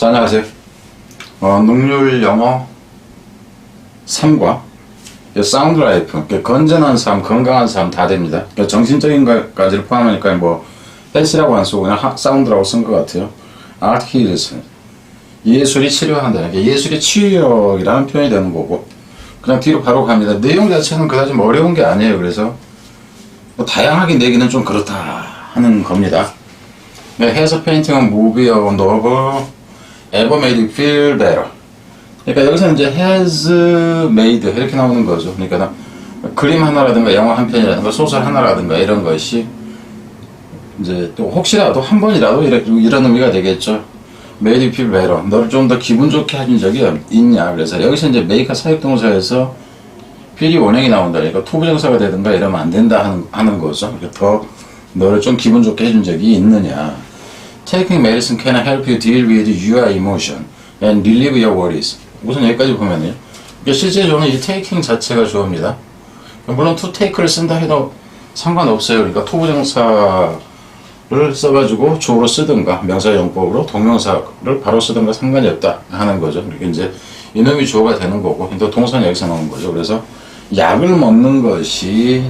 자, 안녕하세요. 능률 영어 3과 사운드 라이프, 건전한 삶, 건강한 삶 다 됩니다. 정신적인 것까지를 포함하니까 뭐 헬스라고 안 쓰고 그냥 사운드라고 쓴 것 같아요. Art heals. 예술이 치료한다. 예술이 치유력이라는 표현이 되는 거고, 그냥 뒤로 바로 갑니다. 내용 자체는 그다지 어려운 게 아니에요. 그래서 뭐 다양하게 내기는 좀 그렇다 하는 겁니다. Has painting, movie, or novel ever made you feel better? 그러니까 여기서는 이제 has made 이렇게 나오는 거죠. 그러니까 그림 하나라든가 영화 한 편이라든가 소설 하나라든가 이런 것이 이제 또 혹시라도 한 번이라도 이런 의미가 되겠죠. made you feel better. 너를 좀 더 기분 좋게 해준 적이 있냐. 그래서 여기서 이제 make가 사역동사에서 feel이 원형이 나온다. 그러니까 투부정사가 되든가 이러면 안 된다 하는 거죠. 그러니까 더 너를 좀 기분 좋게 해준 적이 있느냐. Taking medicine can help you deal with your emotion and relieve your worries. 우선 여기까지 보면요. 실제로는 이 taking 자체가 주어입니다. 물론 to take를 쓴다 해도 상관없어요. 그러니까 투부정사를 써가지고 주어로 쓰든가 명사용법으로 동명사를 바로 쓰든가 상관이 없다 하는 거죠. 그러니까 이제 이놈이 주어가 되는 거고, 또 동사는 여기서 나온 거죠. 그래서 약을 먹는 것이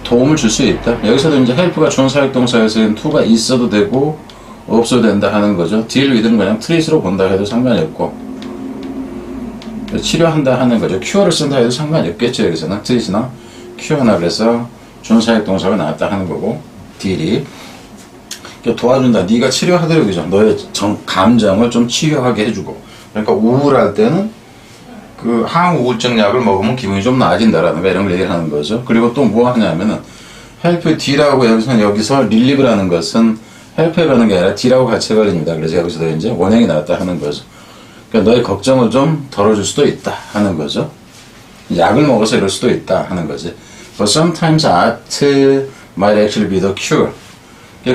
도움을 줄 수 있다. 여기서도 이제 help가 준사역동사에서는 to가 있어도 되고 없어도 된다 하는 거죠. deal with는 그냥 treat로 본다 해도 상관이 없고, 치료한다 하는 거죠. cure를 쓴다 해도 상관이 없겠죠. 여기서는 treat나 cure나, 그래서 준사역동사가 나왔다 하는 거고, deal이 도와준다. 네가 치료하도록 그죠. 너의 감정을 좀 치유하게 해주고. 그러니까 우울할 때는 그 항우울증 약을 먹으면 기분이 좀 나아진다라든가 이런 걸 얘기를 하는 거죠. 그리고 또 뭐 하냐면은 help D라고 여기서 relieve라는 것은 help에 가는 게 아니라 D라고 같이 걸립니다. 그래서 여기서도 이제 원형이 나왔다 하는 거죠. 그러니까 너의 걱정을 좀 덜어줄 수도 있다 하는 거죠. 약을 먹어서 이럴 수도 있다 하는 거지. But sometimes art might actually be the cure.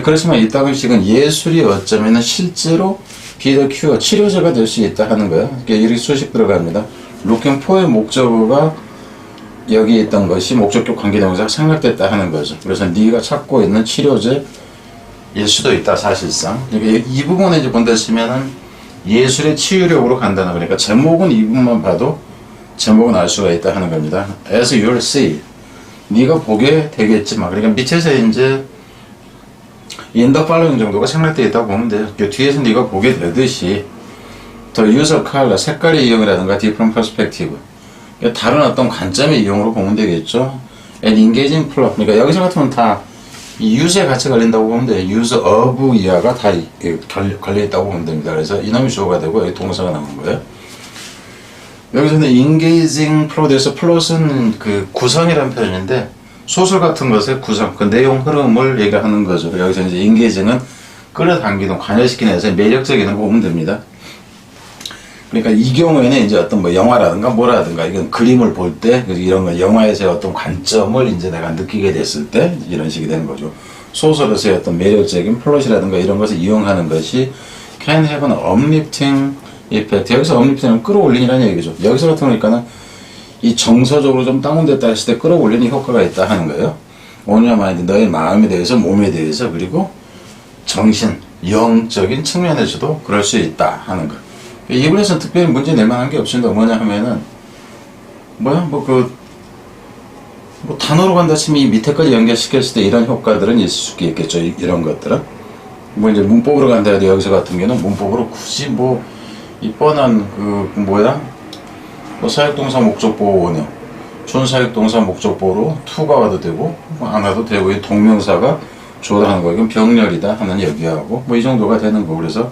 그렇지만 이따금씩은 예술이 어쩌면 실제로 be the cure, 치료제가 될 수 있다 하는 거예요. 이렇게 수식 들어갑니다. looking for의 목적어가 여기 있던 것이 목적격 관계동사가 생략됐다 하는 거죠. 그래서 네가 찾고 있는 치료제일 수도 있다, 사실상. 그러니까 이 부분에 이제 본다 치면은 예술의 치유력으로 간다는 거니까 제목은 이 부분만 봐도 제목은 알 수가 있다 하는 겁니다. As you'll see, 네가 보게 되겠지만, 그러니까 밑에서 이제 in the following 정도가 생략되어 있다고 보면 돼요. 뒤에서 네가 보게 되듯이 the use of color, 색깔의 이용이라든가 different perspective, 다른 어떤 관점의 이용으로 보면 되겠죠. and engaging plot, 그러니까 여기서 같으면 다 이 use에 같이 걸린다고 보면 돼요. use of 이하가 다 걸려있다고 보면 됩니다. 그래서 이놈이 주어가 되고 여기 동사가 나오는 거예요. 여기서는 engaging plot에서 plot은 그 구성이라는 표현인데 소설 같은 것의 구성, 그 내용 흐름을 얘기하는 거죠. 여기서 이제 engaging은 끌어당기는, 관여시키는 데서 매력적인 거 보면 됩니다. 그러니까 이 경우에는 이제 어떤 뭐 영화라든가 뭐라든가 이건 그림을 볼 때 이런 거 영화에서의 어떤 관점을 이제 내가 느끼게 됐을 때 이런 식이 되는 거죠. 소설에서의 어떤 매력적인 플롯이라든가 이런 것을 이용하는 것이 can have an uplifting effect. 여기서 uplifting은 끌어올리라는 얘기죠. 여기서 같은 거니까는 이 정서적으로 좀 다운됐다 했을 때 끌어올리는 효과가 있다 하는 거예요. on your mind, 너의 마음에 대해서, 몸에 대해서, 그리고 정신, 영적인 측면에서도 그럴 수 있다 하는 거. 이 부분에서는 특별히 문제 낼 만한 게 없습니다. 뭐냐 하면은 단어로 간다 치면 이 밑에까지 연결시켰을 때 이런 효과들은 있을 수 있겠죠. 이런 것들은 뭐 이제 문법으로 간다 해도 여기서 같은 경우는 문법으로 굳이 뭐 이 뻔한 사역동사 목적보호 원형, 준사역동사 목적보호로 to가 와도 되고 안 와도 되고, 이 동명사가 주어다 하는 거, 이건 병렬이다 하는 얘기하고 뭐 이 정도가 되는 거. 그래서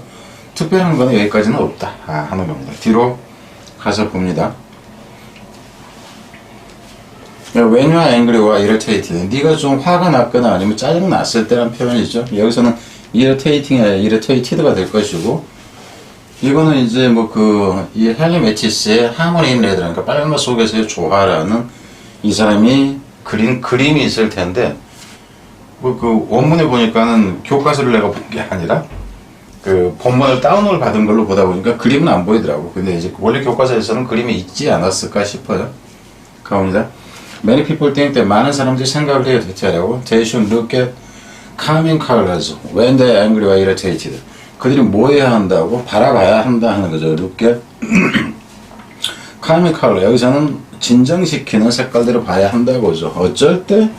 특별한 거는 여기까지는 없다 하는 겁니다. 뒤로 가서 봅니다. When you are angry와 irritated, 네가 좀 화가 났거나 아니면 짜증 났을 때란 표현이죠. 여기서는 irritating이 아니라 irritated가 될 것이고, 이거는 이제 이 헨리 매티스의 하모니 인 레드, 그러니까 빨간 것 속에서의 조화라는 이 사람이 그린 그림이 있을 텐데, 그 원문에 보니까는 교과서를 내가 본 게 아니라 그 본문을 다운로드 받은 걸로 보다 보니까 그림은 안 보이더라고. 근데 이제 원래 교과서에서는 그림이 있지 않았을까 싶어요. 가봅니다. Many people think that, 많은 사람들이 생각을 해요. 대체하려고. They should look at calming colors when they are angry or irritated. 그들이 뭐 해야 한다고? 바라봐야 한다 하는 거죠. 어렵게. calming color. 여기서는 진정시키는 색깔들을 봐야 한다고죠. 어쩔 때?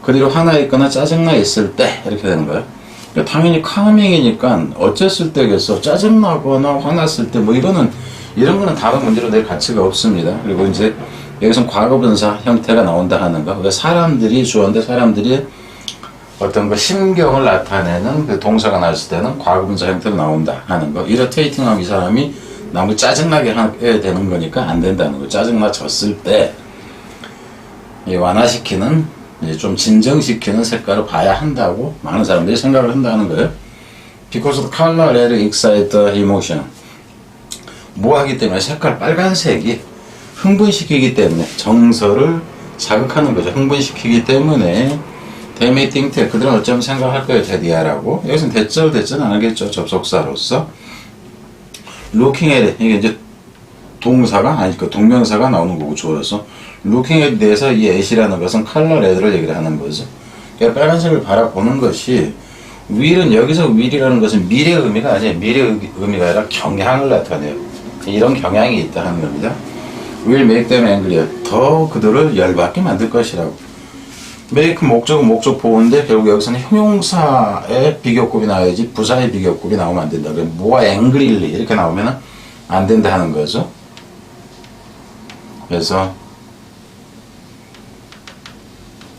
그들이 화나 있거나 짜증나 있을 때 이렇게 되는 거예요. 그러니까 당연히 calming이니까 어쨌을 때겠어. 짜증나거나 화났을 때 뭐 이런 거는 다른 문제로 낼 가치가 없습니다. 그리고 이제 여기서 과거분사 형태가 나온다 하는 거. 그러니까 사람들이 주어인데 사람들이 어떤 그 심경을 나타내는 그 동사가 나왔을 때는 과거분사 형태로 나온다 하는 거. irritating하면 이 사람이 남을 짜증나게 해야 되는 거니까 안 된다는 거. 짜증나졌을 때 완화시키는, 이제 좀 진정시키는 색깔을 봐야 한다고 많은 사람들이 생각을 한다는 거예요. Because the color that excites the emotion. 뭐 하기 때문에? 색깔 빨간색이 흥분시키기 때문에, 정서를 자극하는 거죠. 흥분시키기 때문에 they may think that, 그들은 어쩌면 생각할 거예요. 대디아라고. 여기서는 대절은 안 하겠죠. 접속사로서. looking at it, 이게 이제 동사가 아니고 동명사가 나오는 거고 주어서 looking at 대해서 이 at이라는 것은 color red를 얘기를 하는 거죠. 그러니까 빨간색을 바라보는 것이, will은 여기서 will이라는 것은 미래 의미가 아니에요. 미래 의미가 아니라 경향을 나타내요. 이런 경향이 있다는 겁니다. will make them angry. 더 그들을 열받게 만들 것이라고. make 목적은 목적 보호인데 결국 여기서는 형용사의 비교급이 나와야지 부사의 비교급이 나오면 안 된다. 그럼 뭐가 angryly 이렇게 나오면 안 된다 하는 거죠. 그래서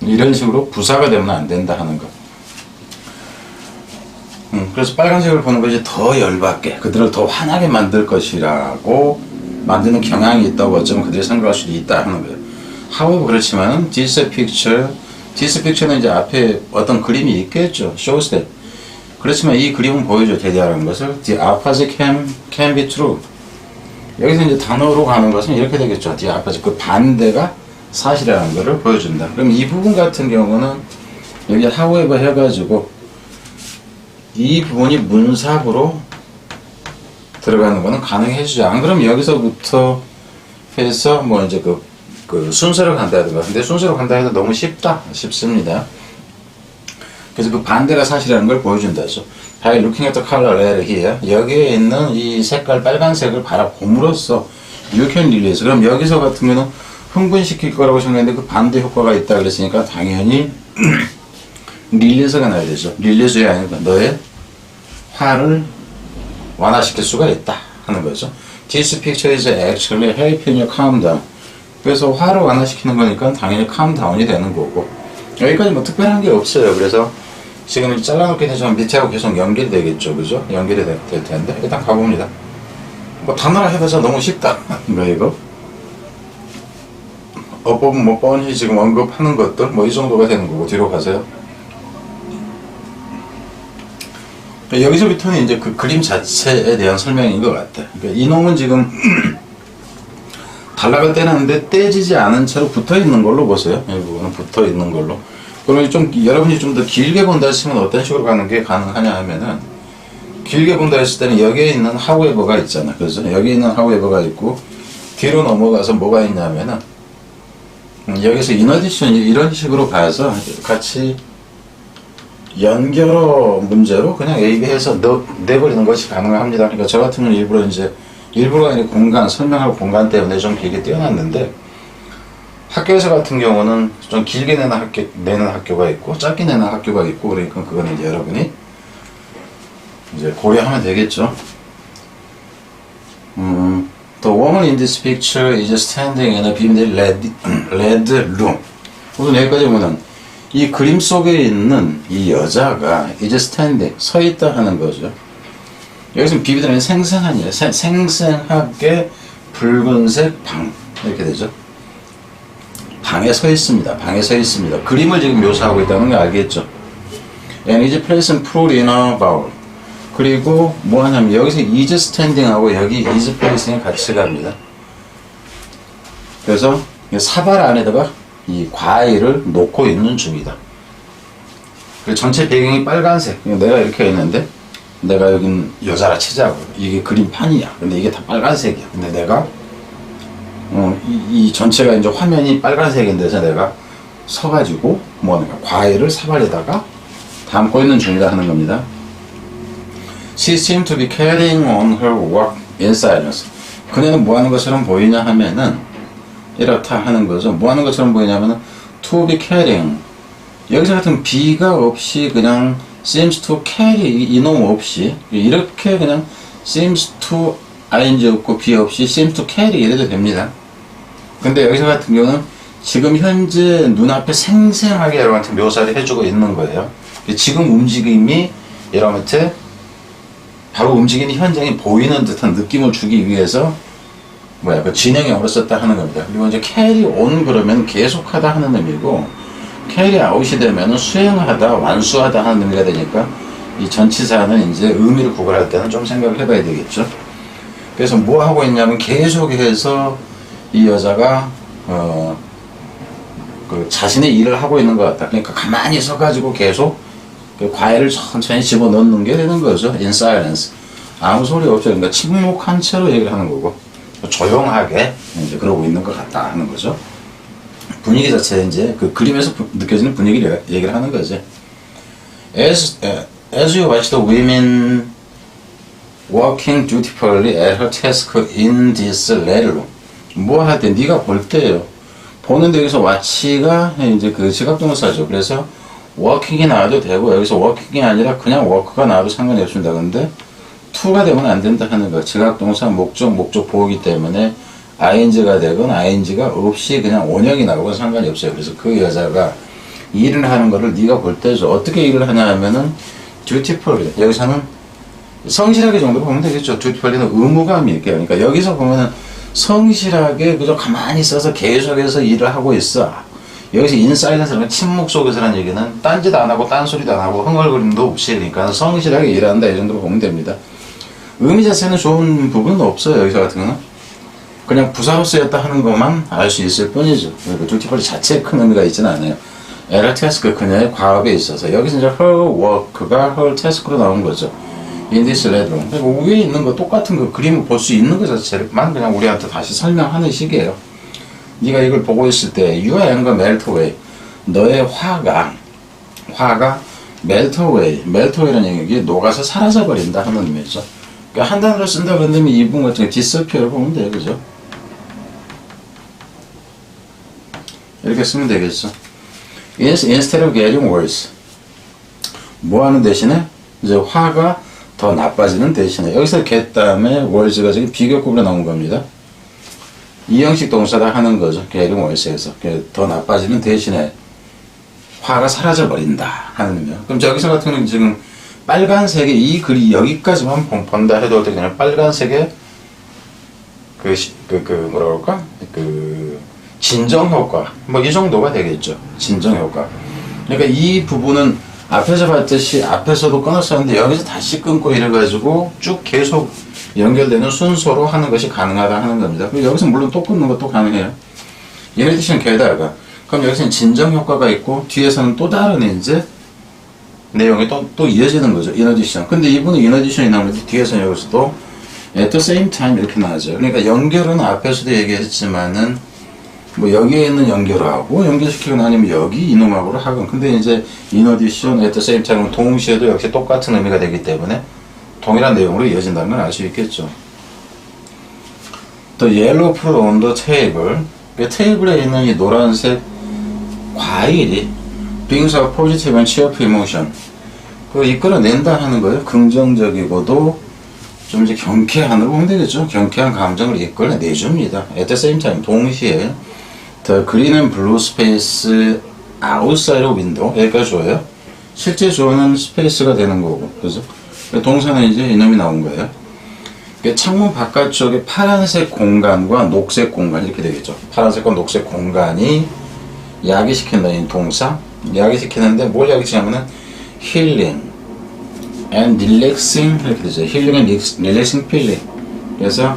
이런 식으로 부사가 되면 안 된다 하는 거. 그래서 빨간색을 보는 것이 더 열받게, 그들을 더 화나게 만들 것이라고 만드는 경향이 있다고 어쩌면 그들이 생각할 수도 있다 하는 거예요. However, 그렇지만 this picture는 이제 앞에 어떤 그림이 있겠죠. shows that. 그렇지만 이 그림은 보여줘, 대디하라는 것을. The opposite can be true. 여기서 이제 단어로 가는 것은 이렇게 되겠죠. The opposite, 그 반대가 사실이라는 것을 보여준다. 그럼 이 부분 같은 경우는 여기 however 해가지고 이 부분이 문사부로 들어가는 거는 가능해지죠. 안 그러면 여기서부터 해서 뭐 이제 그 순서로 간다 하던가. 근데 순서로 간다 해도 너무 쉽습니다. 그래서 그 반대가 사실이라는 걸 보여준다죠. By looking at the color red here. 여기에 있는 이 색깔 빨간색을 바라봄으로써 you can release. 그럼 여기서 같은 경우는 흥분시킬 거라고 생각했는데 그 반대 효과가 있다 그랬으니까 당연히 릴리스가 나야 되죠. 릴리스가 아니라 너의 화를 완화시킬 수가 있다 하는 거죠. This picture is actually helping you calm down. 그래서 화를 완화시키는 거니까 당연히 calm down이 되는 거고. 여기까지 뭐 특별한 게 없어요. 그래서 지금 잘라놓게 되지만 밑에하고 계속 연결이 되겠죠. 그죠? 연결이 될 텐데 일단 가봅니다. 뭐 단어를 해봐서 너무 쉽다. 이거 어법은 뭐 뻔히 지금 언급하는 것들 뭐 이 정도가 되는 거고 뒤로 가세요. 여기서부터는 이제 그 그림 자체에 대한 설명인 것 같아. 그러니까 이놈은 지금 단락을 떼놨는데 떼지지 않은 채로 붙어 있는 걸로 보세요. 이 부분은 붙어 있는 걸로. 그러면 좀 여러분이 좀 더 길게 본다 했으면 어떤 식으로 가는 게 가능하냐 하면은 길게 본다 했을 때는 여기에 있는 however가 있잖아. 그래서 여기 있는 however가 있고 뒤로 넘어가서 뭐가 있냐면은 여기서 in addition 이런 식으로 가서 같이 연결어 문제로 그냥 A, B 해서 내버리는 것이 가능합니다. 그러니까 저 같은 경우는 일부러가 아니라 공간, 설명할 공간 때문에 좀 길게 띄워놨는데 학교에서 같은 경우는 좀 길게 내는 학교가 있고 짧게 내는 학교가 있고 그러니까 그거는 이제 여러분이 이제 고려하면 되겠죠. The woman in this picture is standing in a vivid red room. 우선 여기까지 보면 이 그림 속에 있는 이 여자가 is standing, 서 있다 하는 거죠. 여기서 비비드는 생생하게 붉은색 방 이렇게 되죠. 방에 서 있습니다. 방에 서 있습니다. 그림을 지금 묘사하고 있다는 거 알겠죠? And is placing fruit in a bowl. 그리고 뭐 하냐면 여기서 is standing하고 여기 is placing이 같이 갑니다. 그래서 사발 안에다가 이 과일을 놓고 있는 중이다. 그리고 전체 배경이 빨간색. 내가 이렇게 있는데 내가 여긴 여자라 치자고. 이게 그림판이야. 근데 이게 다 빨간색이야. 근데 내가 이 전체가 이제 화면이 빨간색인데서 내가 서가지고 뭐 하는가 과일을 사발에다가 담고 있는 중이다 하는 겁니다. She seemed to be carrying on her work in silence. 그녀는 뭐 하는 것처럼 보이냐 하면은 이렇다 하는 거죠. 뭐 하는 것처럼 보이냐면은 to be carrying. 여기서 같은 be가 없이 그냥 seems to carry 이놈 없이 이렇게 그냥 seems to ing 없고 be 없이 seems to carry 이래도 됩니다. 근데 여기서 같은 경우는 지금 현재 눈앞에 생생하게 여러분한테 묘사를 해주고 있는 거예요. 지금 움직임이 여러분한테 바로 움직이는 현장이 보이는 듯한 느낌을 주기 위해서 그 진행형으로 썼다 하는 겁니다. 그리고 이제 carry on 그러면 계속하다 하는 의미고 carry out이 되면 수행하다, 완수하다 하는 의미가 되니까 이 전치사는 이제 의미를 구별할 때는 좀 생각을 해봐야 되겠죠. 그래서 뭐 하고 있냐면 계속해서 이 여자가 그 자신의 일을 하고 있는 것 같다. 그러니까 가만히 서가지고 계속 그 과일을 천천히 집어넣는 게 되는 거죠. In silence. 아무 소리 없이 그러니까 침묵한 채로 얘기를 하는 거고 조용하게 이제 그러고 있는 것 같다 하는 거죠. 분위기 자체 이제 그 그림에서 느껴지는 분위기를 얘기를 하는 거지. As you watch the women working dutifully at her task in this letter room. 뭐 할 때 네가 볼 때요. 보는데 여기서 watch가 이제 그 지각동사죠. 그래서 working이 나와도 되고 여기서 working이 아니라 그냥 work가 나와도 상관이 없습니다. 근데 to가 되면 안 된다 하는 거. 지각동사 목적 보호기 때문에 ing가 되건 ing가 없이 그냥 원형이 나오건 상관이 없어요. 그래서 그 여자가 일을 하는 거를 네가 볼 때죠. 어떻게 일을 하냐 하면은 dutifully. 여기서는 성실하게 정도 보면 되겠죠. dutifully는 의무감이 있게. 그러니까 여기서 보면은 성실하게 그저 가만히 있어서 계속해서 일을 하고 있어. 여기서 인사이드에서는 침묵 속에서라는 얘기는 딴짓 안 하고 딴소리도 안 하고 흥얼거림도 없이 그러니까 성실하게 일한다 이 정도로 보면 됩니다. 의미 자체는 좋은 부분은 없어요. 여기서 같은 경우는 그냥 부사로 쓰였다 하는 것만 알 수 있을 뿐이죠. dutiful 자체에 큰 의미가 있지는 않아요. her task 그녀의 과업에 있어서 여기서 이제 her work가 her task로 나온 거죠. in this letter. 그러니까 위에 있는 거 똑같은 거 그림을 볼 수 있는 것 자체만 그냥 우리한테 다시 설명하는 식이에요. 네가 이걸 보고 있을 때 your anger melt away. 너의 화가 melt away라는 얘기 녹아서 사라져 버린다 하는 의미죠. 그러니까 한 단어로 쓴다 그러면 이 부분 같은 거 disappear 보면 돼요. 그죠? 이렇게 쓰면 되겠죠. Instead of getting worse. 뭐 하는 대신에 이제 화가 더 나빠지는 대신에 여기서 get 다음에 worse가 지금 비교급으로 나온 겁니다. 이 형식 동사다 하는 거죠. getting worse에서 더 나빠지는 대신에 화가 사라져 버린다 하는 의미요. 그럼 여기서 같은 경우는 지금 빨간색의 이 글이 여기까지만 본다 해도 어떻게 되냐면 빨간색의 뭐라 그럴까? 진정 효과. 뭐 이 정도가 되겠죠. 진정 효과. 그러니까 이 부분은 앞에서 봤듯이 앞에서도 끊었었는데 여기서 다시 끊고 이래가지고 쭉 계속 연결되는 순서로 하는 것이 가능하다 하는 겁니다. 여기서 물론 또 끊는 것도 가능해요. In addition 게다가 그럼 여기서는 진정 효과가 있고 뒤에서는 또 다른 이제 내용이 또 이어지는 거죠. In addition. 근데 이분은 in addition이 나오는데 뒤에서는 여기서도 at the same time 이렇게 나오죠. 그러니까 연결은 앞에서도 얘기했지만은 뭐 여기에 있는 연결하고 연결시키거나 아니면 여기 이놈하고를 하건. 근데 이제 in addition, at the same time은 동시에도 역시 똑같은 의미가 되기 때문에 동일한 내용으로 이어진다는 걸 알 수 있겠죠. The yellow fruit on the table. 테이블에 있는 이 노란색 과일이 brings a positive and cheerful emotion. 이끌어낸다 하는 거예요. 긍정적이고도 좀 이제 경쾌한으로 보면 되겠죠. 경쾌한 감정을 이끌어내줍니다. At the same time, 동시에 The green and blue space outside of window. 여기까지 줘요. 실제 주어는 스페이스가 되는 거고, 그죠? 동사는 이제 이놈이 나온 거예요. 창문 바깥쪽에 파란색 공간과 녹색 공간 이렇게 되겠죠. 파란색과 녹색 공간이 야기시킨다는 동사. 야기시키는데 뭘 야기시키냐면은 healing and relaxing 이렇게 되죠. healing and relaxing feeling. 그래서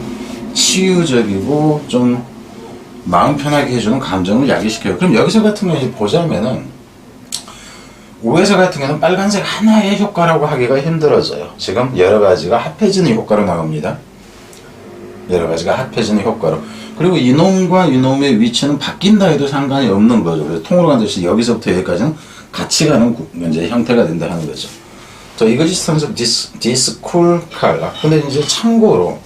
치유적이고 좀 마음 편하게 해주는 감정을 야기시켜요. 그럼 여기서 같은 거 이제 보자면은 오에서 같은 경우는 빨간색 하나의 효과라고 하기가 힘들어져요. 지금 여러 가지가 합해지는 효과로 나옵니다. 여러 가지가 합해지는 효과로. 그리고 이놈과 이놈의 위치는 바뀐다 해도 상관이 없는 거죠. 그래서 통으로 간듯이 여기서부터 여기까지는 같이 가는 이제 형태가 된다 하는 거죠. The existence of this cool color. 근데 이제 참고로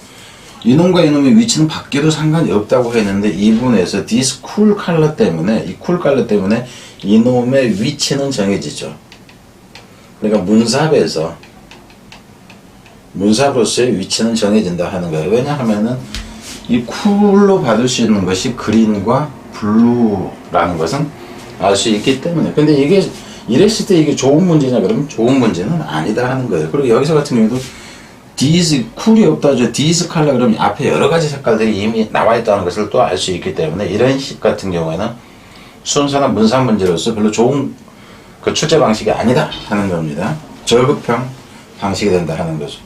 이놈과 이놈의 위치는 바뀌어도 상관이 없다고 했는데 이 부분에서 this cool color 때문에 이 cool color 때문에 이놈의 위치는 정해지죠. 그러니까 문sab으로서의 위치는 정해진다 하는 거예요. 왜냐하면은 이 쿨로 받을 수 있는 것이 그린과 블루라는 것은 알 수 있기 때문에. 근데 이게 이랬을 때 이게 좋은 문제냐 그러면 좋은 문제는 아니다 하는 거예요. 그리고 여기서 같은 경우에도 these 쿨이 없다죠. these 컬러 그러면 앞에 여러 가지 색깔들이 이미 나와 있다는 것을 또 알 수 있기 때문에 이런 식 같은 경우에는 순수한 문산 문제로서 별로 좋은 그 출제 방식이 아니다 하는 겁니다. 절급형 방식이 된다 하는 거죠.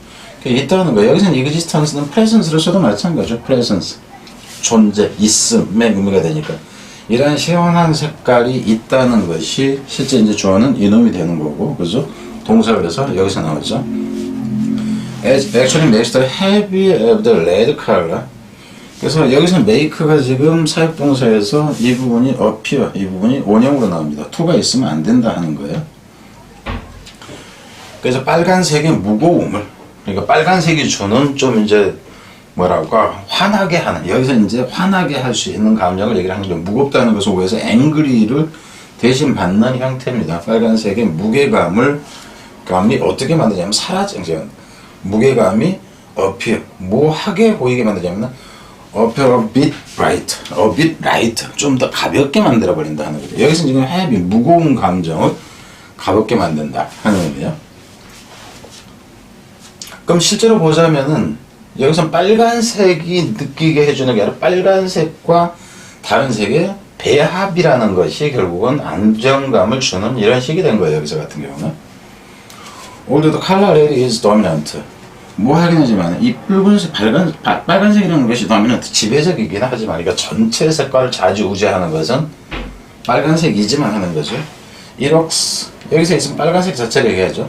있다는 거예요. 여기서는 existence는 presence로 써도 마찬가지죠. presence 존재, 있음의 의미가 되니까 이러한 시원한 색깔이 있다는 것이 실제 이제 주어는 이놈이 되는 거고, 그죠? 동사 그래서 여기서 나오죠. Actually makes the heavy of the red color. 그래서 여기서 make가 지금 사역동사에서 이 부분이 appear, 이 부분이 원형으로 나옵니다. to가 있으면 안 된다 하는 거예요. 그래서 빨간색의 무거움을, 그러니까 빨간색이 주는 좀 이제 뭐랄까 화나게 하는, 여기서 이제 화나게 할 수 있는 감정을 얘기를 하는 거예요. 무겁다는 것을 위해서 angry를 대신 받는 형태입니다. 빨간색의 무게감을 어떻게 만드냐면 사라지죠. 무게감이 appear, 뭐하게 보이게 만들자면 appear a bit light, 좀 더 가볍게 만들어 버린다 하는 거죠. 여기서 지금 heavy, 무거운 감정을 가볍게 만든다 하는 의미예요. 그럼 실제로 보자면은 여기서 빨간색이 느끼게 해주는 게 아니라 빨간색과 다른 색의 배합이라는 것이 결국은 안정감을 주는 이런 식이 된 거예요. 여기서 같은 경우는 Although the color red is dominant, 뭐 하긴 하지만 이 붉은색, 빨간색이라는 것이 dominant, 지배적이긴 하지만 그러니까 전체 색깔을 좌지우지하는 것은 빨간색이지만 하는 거죠. It works, 여기서 있으면 빨간색 자체를 얘기하죠.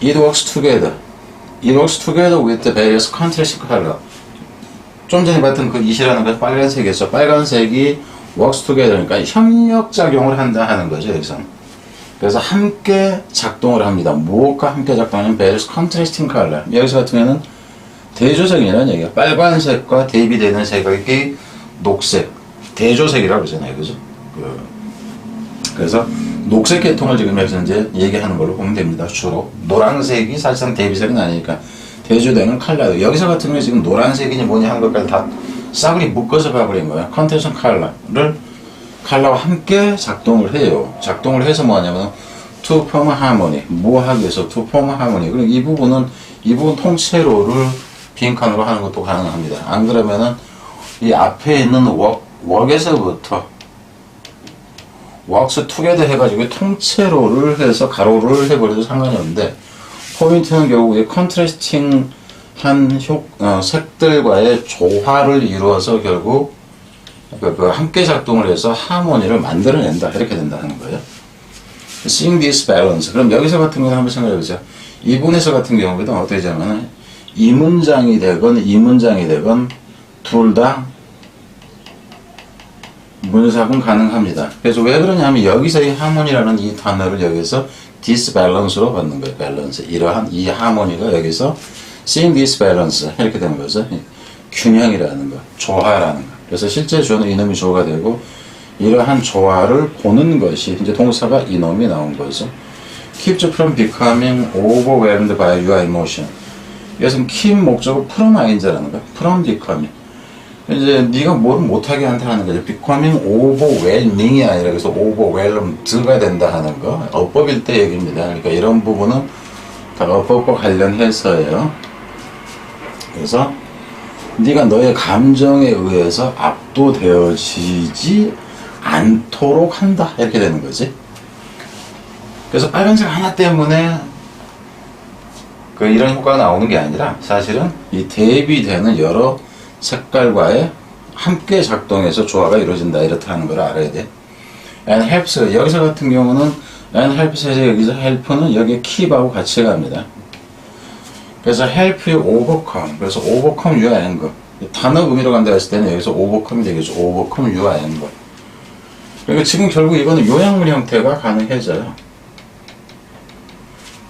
It works together. It works together with the various contrasting color. 좀 전에 봤던 그 it이라는 건 빨간색이었죠. 빨간색이 works together, 그러니까 협력작용을 한다 하는 거죠. 여기서. 그래서 함께 작동을 합니다. 무엇과 함께 작동하는 various contrasting color. 여기서 같은 경우에는 대조색이라는 얘기예요. 빨간색과 대비되는 색이 녹색, 대조색이라고 그러잖아요. 그죠? 그래서 녹색 계통을 지금 여기서 이제 얘기하는 걸로 보면 됩니다. 주로 노란색이 사실상 대비색은 아니니까 대조되는 컬러. 여기서 같은 경우에 지금 노란색이니 뭐니 하는 것까지 다 싸그리 묶어서 가버린 거예요. 컨텐션 컬러를 컬러와 함께 작동을 해요. 작동을 해서 뭐냐면 to form harmony, 뭐 하기 위해서 to form harmony. 그리고 이 부분 통째로를 빈칸으로 하는 것도 가능합니다. 안 그러면은 이 앞에 있는 work에서부터 works together 해가지고 통째로를 해서 가로를 해버려도 상관이 없는데, 포인트는 결국 이 컨트래스팅한 색들과의 조화를 이루어서 결국 함께 작동을 해서 하모니를 만들어낸다, 이렇게 된다는 거예요. Seeing this balance. 그럼 여기서 같은 경우는 한번 생각해보세요. 이 부분에서 같은 경우에도 어떻게 되냐면 이 문장이 되건 이 문장이 되건 둘 다 문sab은 가능합니다. 그래서 왜 그러냐면 여기서 이 하모니라는 이 단어를 여기서 disbalance로 받는 거예요. 밸런스. 이러한 이 하모니가 여기서 seeing this balance 이렇게 되는 거죠. 균형이라는 거, 조화라는 거. 그래서 실제 주어는 이놈이 조화가 되고 이러한 조화를 보는 것이 이제 동사가 이놈이 나온 거죠. Keep you from becoming overwhelmed by your emotion. 여기서 keep 목적은 from ing라는 거야. from becoming. 이제 네가 뭘 못하게 한다 하는 거죠. becoming overwhelming이 아니라 그래서 overwhelmed가 된다 하는 거. 어법일 때 얘기입니다. 그러니까 이런 부분은 다 어법과 관련해서예요. 그래서 네가 너의 감정에 의해서 압도되어지지 않도록 한다, 이렇게 되는 거지. 그래서 빨간색 하나 때문에 이런 효과가 나오는 게 아니라 사실은 이 대비되는 여러 색깔과의 함께 작동해서 조화가 이루어진다, 이렇다 하는 걸 알아야 돼. and helps, 여기서 같은 경우는 and helps에서 여기서 help는 여기에 keep하고 같이 갑니다. 그래서 help you overcome, 그래서 overcome your anger. 단어 의미로 간다 했을 때는 여기서 overcome이 되겠죠. overcome your anger. 그러니까 지금 결국 이거는 요약물 형태가 가능해져요.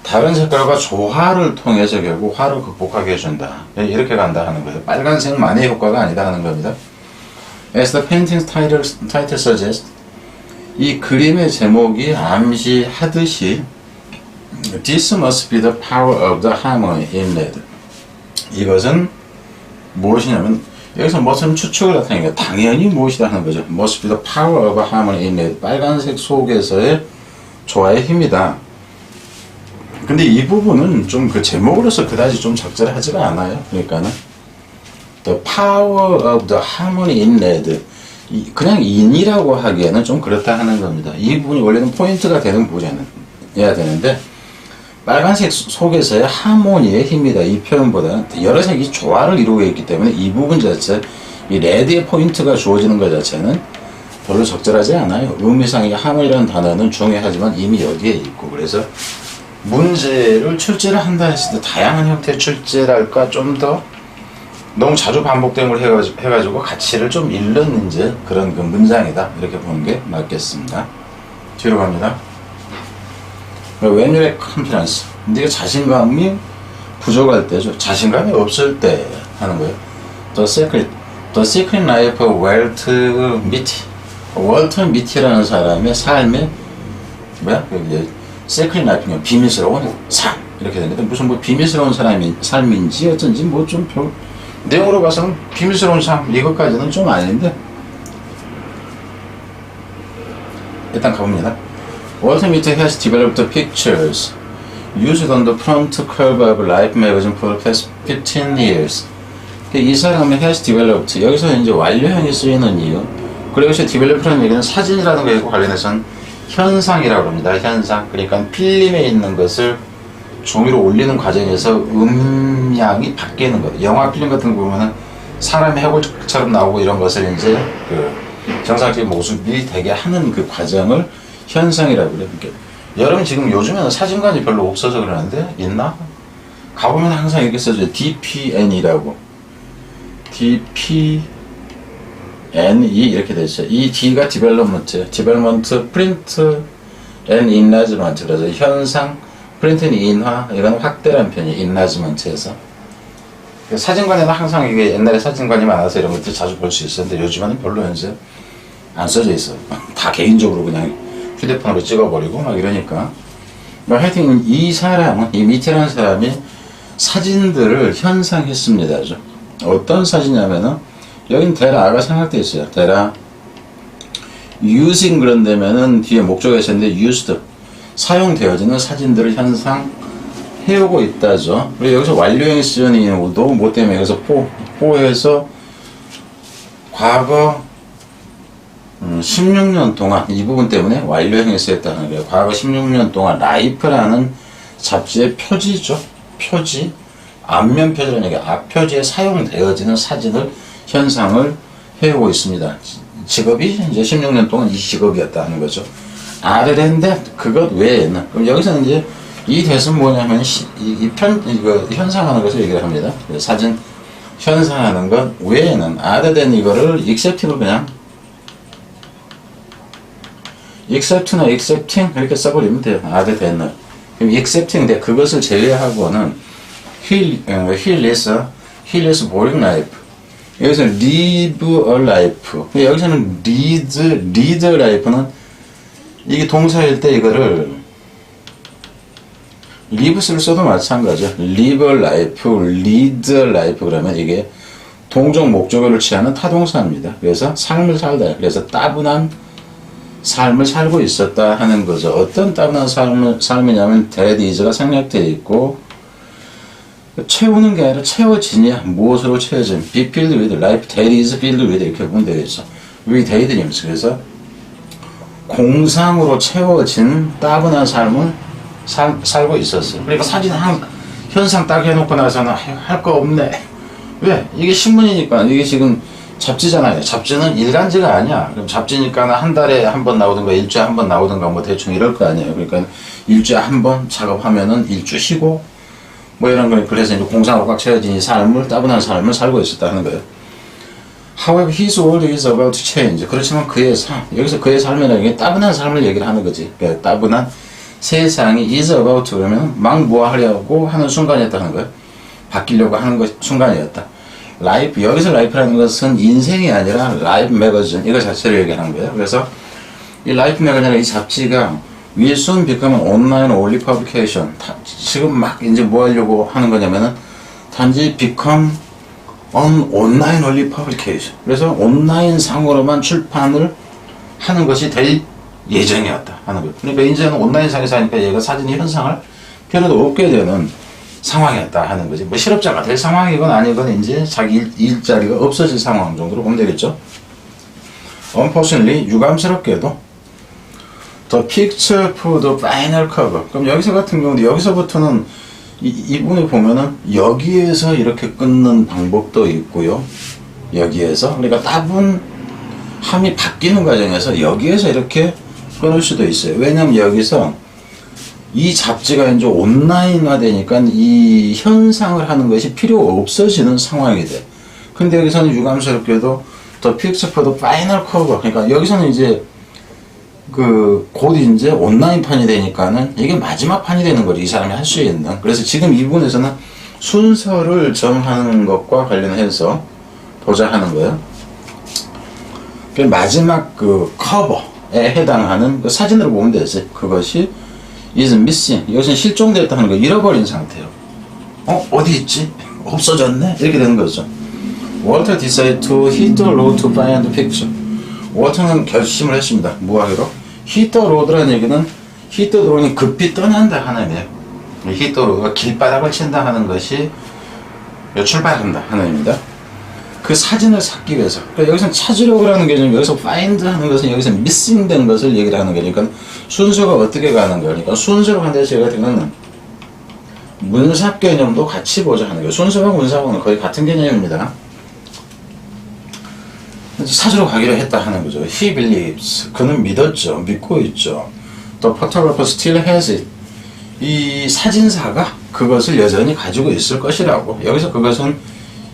다른 색깔과 조화를 통해서 결국 화를 극복하게 해준다. 이렇게 간다 하는 거예요. 빨간색만의 효과가 아니다 하는 겁니다. As the painting's title suggests, 이 그림의 제목이 암시하듯이 This must be the power of the harmony in red. 이것은 무엇이냐면 여기서 무슨 추측을 나타내니까 당연히 무엇이다 하는 거죠. Must be the power of harmony in red. 빨간색 속에서의 조화의 힘이다. 근데 이 부분은 좀 그 제목으로서 그다지 좀 적절하지가 않아요. 그러니까는 The power of the harmony in red. 그냥 in이라고 하기에는 좀 그렇다 하는 겁니다. 이 부분이 원래는 포인트가 되는 부분이어야 되는데 빨간색 속에서의 하모니의 힘이다. 이 표현보다는 여러 색이 조화를 이루고 있기 때문에 이 부분 자체, 이 레드의 포인트가 주어지는 것 자체는 별로 적절하지 않아요. 의미상 이 하모니라는 단어는 중요하지만 이미 여기에 있고, 그래서 문제를 출제를 한다 했을 때 다양한 형태의 출제랄까 좀 더 너무 자주 반복된 걸 해가지고 가치를 좀 잃는 이제 그런 그 문장이다. 이렇게 보는 게 맞겠습니다. 뒤로 갑니다. When you lack confidence, 네가 자신감이 부족할 때죠. 자신감이 없을 때 하는 거예요. The secret life of Walter Mitty. 월터 미티라는 사람의 삶의 뭐야? secret life는 비밀스러운 삶 이렇게 되는데 무슨 뭐 비밀스러운 삶인지 어쩐지 뭐 좀 별 내용으로 봐서는 비밀스러운 삶 이것까지는 좀 아닌데 일단 가봅니다. Walter Mitty has developed pictures used on the front cover of Life magazine for the past 15 years. 이 사람의 has developed 여기서 이제 완료형이 쓰이는 이유. 그리고 여기서 develop라는 얘기는 사진이라는 거에 관련해서는 현상이라고 합니다. 현상. 그러니까 필름에 있는 것을 종이로 올리는 과정에서 음향이 바뀌는 거예요. 영화 필름 같은 거 보면은 사람의 해골처럼 나오고 이런 것을 이제 그 정상적인 모습이 되게 하는 그 과정을 현상이라고 그래요. 그러니까 여러분 지금 요즘에는 사진관이 별로 없어서 그러는데 있나? 가보면 항상 이렇게 써져요. DPN이라고. DPNE 이렇게 되어 있어요. 이 D가 디벨롭먼트예요. 디벨롭먼트, 프린트, 앤 인라지먼트. 그래서 현상, 프린트는 인화, 이건 확대란 편이에요. 인라지먼트에서. 사진관에는 항상 이게 옛날에 사진관이 많아서 이런 것들 자주 볼 수 있었는데 요즘에는 별로 현재 안 써져 있어요. 다 개인적으로 그냥 휴대폰으로 찍어버리고 막 이러니까. 하여튼 이 사람은, 이 미테라는 사람이 사진들을 현상했습니다. 어떤 사진이냐면은 여긴 데라가 생각되어 있어요. 데라 using 그런다면은 뒤에 목적어 있었는데 used 사용되어지는 사진들을 현상해오고 있다죠. 그리고 여기서 완료형이 쓰여진 이유도 뭐 때문에 여기서 포해서 과거 16년 동안 이 부분 때문에 완료형이 쓰였다는 거예요. 과거 16년 동안 라이프라는 잡지의 표지죠. 표지 앞면 표지라는 게 앞표지에 사용되어지는 사진을 현상을 해오고 있습니다. 직업이 이제 16년 동안 이 직업이었다는 거죠. 아르렌데 그것 외에는 그럼 여기서는 이제 이 대은 뭐냐면 이거 현상하는 것을 얘기를 합니다. 사진 현상하는 것 외에는 아르렌 이거를 accepting을 그냥 accept나 accepting 이렇게 써버리면 돼요. 아르렌을 그럼 accepting인데 그것을 제외하고는 he lives boring life. 여기서 live a life. 여기서는 lead life는 이게 동사일 때 이거를 live를 써도 마찬가지죠. live a life, lead a life 그러면 이게 동적 목적어를 취하는 타동사입니다. 그래서 삶을 살다. 그래서 따분한 삶을 살고 있었다 하는 거죠. 어떤 따분한 삶이냐면 that is가 생략되어 있고 채우는 게 아니라 채워지냐 무엇으로 채워진 be filled with life that is filled with 이렇게 보면 되겠죠. with 데이드님스 그래서 공상으로 채워진 따분한 삶을 살고 있었어요. 그러니까 사진 현상 딱 해놓고 나서는 할 거 없네. 왜? 이게 신문이니까 이게 지금 잡지잖아요. 잡지는 일간지가 아니야. 그럼 잡지니까 한 달에 한 번 나오든가 일주일에 한 번 나오든가 뭐 대충 이럴 거 아니에요. 그러니까 일주일에 한 번 작업하면은 일주 쉬고 뭐 이런 거예요. 그래서 이제 공상으로 꽉 채워진 이 삶을 따분한 삶을 살고 있었다 하는 거예요. However, his world is about to change. 그렇지만 그의 삶, 여기서 그의 삶이라는 게 따분한 삶을 얘기를 하는 거지. 그러니까 따분한 세상이 is about to 그러면 막 뭐 하려고 하는 순간이었다는 거예요. 바뀌려고 하는 순간이었다. 라이프, 여기서 라이프라는 것은 인생이 아니라 라이프 매거진 이거 자체를 얘기하는 거예요. 그래서 이 라이프 매거진이라는 이 잡지가 will soon become an online only publication. 지금 막 이제 뭐 하려고 하는 거냐면은 단지 become an online only publication. 그래서 온라인 상으로만 출판을 하는 것이 될 예정이었다 하는 거예요. 그러니까 이제는 온라인 상에서 하니까 얘가 사진이 현상을 필요도 없게 되는 상황이었다 하는 거지. 뭐 실업자가 될 상황이건 아니건 이제 자기 일자리가 없어질 상황 정도로 보면 되겠죠. Unfortunately, 유감스럽게도 The picture for the final cover. 그럼 여기서 같은 경우는 여기서부터는 이 부분에 보면은 여기에서 이렇게 끊는 방법도 있고요. 여기에서 그러니까 따분함이 바뀌는 과정에서 여기에서 이렇게 끊을 수도 있어요. 왜냐면 여기서 이 잡지가 이제 온라인화 되니까 이 현상을 하는 것이 필요 없어지는 상황이 돼. 근데 여기서는 유감스럽게도 The picture for the final cover. 그러니까 여기서는 이제 곧 이제 온라인 판이 되니까는 이게 마지막 판이 되는 거죠. 이 사람이 할 수 있는. 그래서 지금 이 부분에서는 순서를 정하는 것과 관련해서 보자 하는 거예요. 마지막 커버에 해당하는 사진으로 보면 되지. 그것이 is missing. 이것은 실종되었다는 거, 잃어버린 상태예요. 어디 있지? 없어졌네? 이렇게 되는 거죠. Walter decided to hit the road to find the picture. 워터는 결심을 했습니다. 뭐 하기로? hit the road라는 얘기는 hit the road이 급히 떠난다 하는 의미예요. hit the road가 길바닥을 친다 하는 것이 출발한다 하는 의미입니다. 그 사진을 찾기 위해서. 그러니까 여기서 찾으려고 하는 개념, 여기서 find 하는 것은 여기서 missing 된 것을 얘기를 하는 거니까 순서가 어떻게 가는 거니까 순서로 간다고 제가 되면 문삽 개념도 같이 보자 하는 거예요. 순서와 문삽은 거의 같은 개념입니다. 찾으러 가기로 했다 하는 거죠. He believes. 그는 믿었죠. 믿고 있죠. The photographer still has it. 이 사진사가 그것을 여전히 가지고 있을 것이라고. 여기서 그것은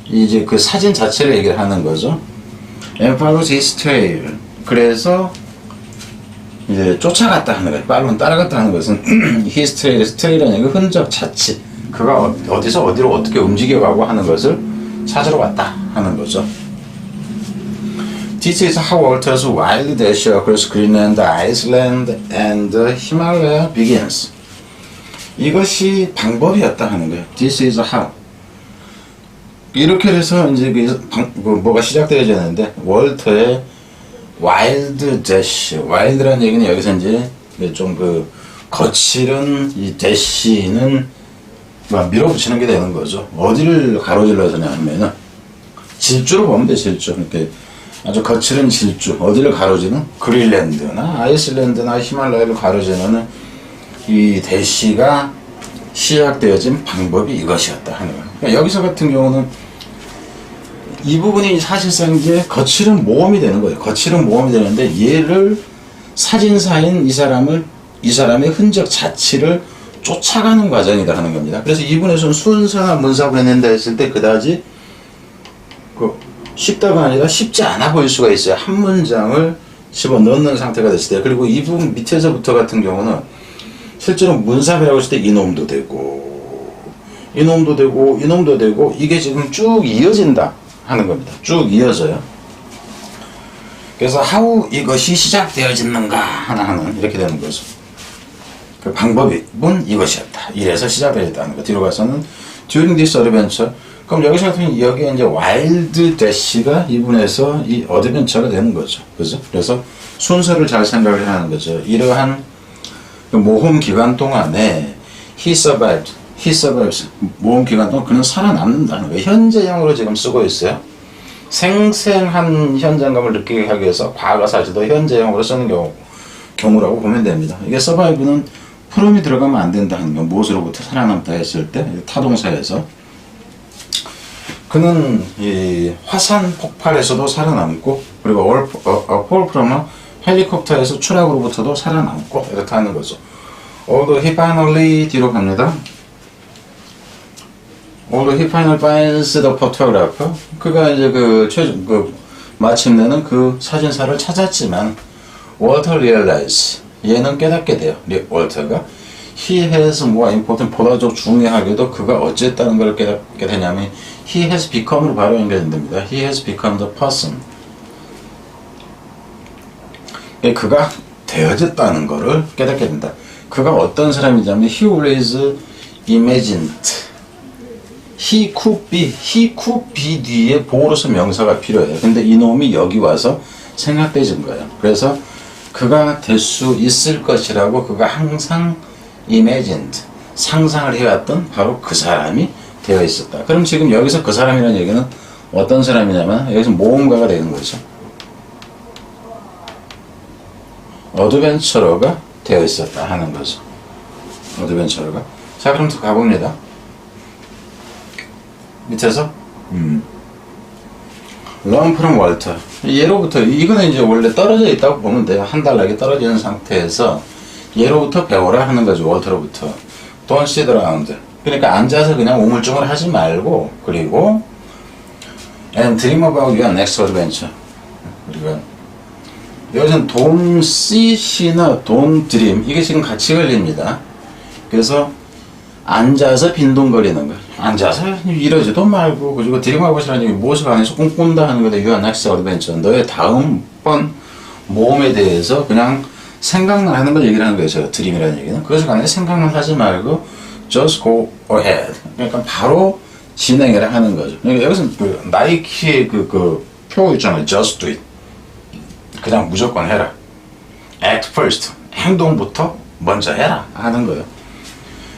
이제 그 사진 자체를 얘기를 하는 거죠. And follows his trail. 그래서 이제 쫓아갔다 하는 거예요. 팔로는 따라갔다 하는 것은 his trail, trail이라는 그 흔적 자체. 그가 어디서 어디로 어떻게 움직여가고 하는 것을 찾으러 갔다 하는 거죠. This is how Walter's wild dash across Greenland, Iceland, and the Himalaya begins. 이것이 방법이었다 하는 거예요. This is how. 이렇게 해서 이제 뭐가 시작되어야 되는데 월터의 와일드 대시, 와일드라는 얘기는 여기서 이제 좀 거칠은 이 대시는 밀어붙이는 게 되는 거죠. 어디를 가로질러서냐 하면은 질주로 보면 돼. 질주. 이렇게 아주 거칠은 질주, 어디를 가로지는 그린랜드나 아이슬란드나 히말라야를 가로지는 이 대시가 시작되어진 방법이 이것이었다 하는 거예요. 그러니까 여기서 같은 경우는 이 부분이 사실상 이제 거칠은 모험이 되는 거예요. 거칠은 모험이 되는데 얘를 사진사인 이 사람의 흔적 자체를 쫓아가는 과정이다 하는 겁니다. 그래서 이분에서는 순서나 문sab을 해낸다 했을 때 그다지 쉽다가 아니라 쉽지 않아 보일 수가 있어요. 한 문장을 집어넣는 상태가 됐을 때. 그리고 이 부분 밑에서부터 같은 경우는 실제로 문sab이라고 했을 때 이놈도 되고 이놈도 되고 이놈도 되고 이게 지금 쭉 이어진다 하는 겁니다. 쭉 이어져요. 그래서 how 이것이 시작되어지는가 하는 이렇게 되는 거죠. 그 방법은 이것이었다. 이래서 시작되었다는 거. 뒤로 가서는 during this adventure. 그럼 여기서 같은 여기에 이제 와일드 대시가 이분에서 이 어드벤처가 되는 거죠. 그죠? 그래서 순서를 잘 생각을 하는 거죠. 이러한 모험 기간 동안에 he survives. 모험 기간 동안 그는 살아남는다는 거예요. 현재형으로 지금 쓰고 있어요. 생생한 현장감을 느끼게 하기 위해서 과거사실도 현재형으로 쓰는 경우라고 보면 됩니다. 이게 survive는 프롬이 들어가면 안 된다는 거. 무엇으로부터 살아남다 했을 때 타동사에서 그는 이 화산 폭발에서도 살아남고 그리고 fall from a 헬리콥터에서 추락으로부터도 살아남고 이렇게 하는 거죠. Although he finally 뒤로 갑니다. Although he finally finds the photographer. 그가 이제 마침내는 그 사진사를 찾았지만 Walter realized. 얘는 깨닫게 돼요. 월터가 he has more important 보다 더 중요하게도 그가 어쨌다는 걸 깨닫게 되냐면 he has become으로 바로 연결됩니다. he has become the person. 그가 되어졌다는 것을 깨닫게 된다. 그가 어떤 사람이냐면 he always imagined. he could be 뒤에 보어로서 명사가 필요해요. 근데 이놈이 여기 와서 생각되진 거예요. 그래서 그가 될 수 있을 것이라고 그가 항상 imagined, 상상을 해왔던 바로 그 사람이 되어 있었다. 그럼 지금 여기서 그 사람이라는 얘기는 어떤 사람이냐면 여기서 모험가가 되는 거죠. 어드벤처러가 되어 있었다 하는 거죠. 어드벤처러가. 자, 그럼 더 가봅니다. 밑에서 Learn from Walter. 예로부터 이거는 이제 원래 떨어져 있다고 보면 돼요. 한 달락이 떨어져 있는 상태에서 예로부터 배워라 하는 거죠. 월터로부터. Don't sit around. 그러니까 앉아서 그냥 우물쭈물 하지 말고, 그리고 and dream about your next adventure. 그리고 여기서는 don't sit이나 don't dream 이게 지금 같이 걸립니다. 그래서 앉아서 빈둥거리는 거. 앉아서 이러지도 말고, 그리고 드림아웃이라는 얘기 무엇을 안해서 꿈꾼다 하는 거다. Your next adventure. 너의 다음번 모험에 대해서 그냥 생각만 하는 걸 얘기를 하는 거예요. 제가 드림이라는 얘기는. 그래서 간에 생각만 하지 말고 just go ahead. 그러니까 바로 진행을 하는 거죠. 그러니까 여기서 그 나이키의 그 표 있잖아요. just do it. 그냥 무조건 해라. act first. 행동부터 먼저 해라 하는 거예요.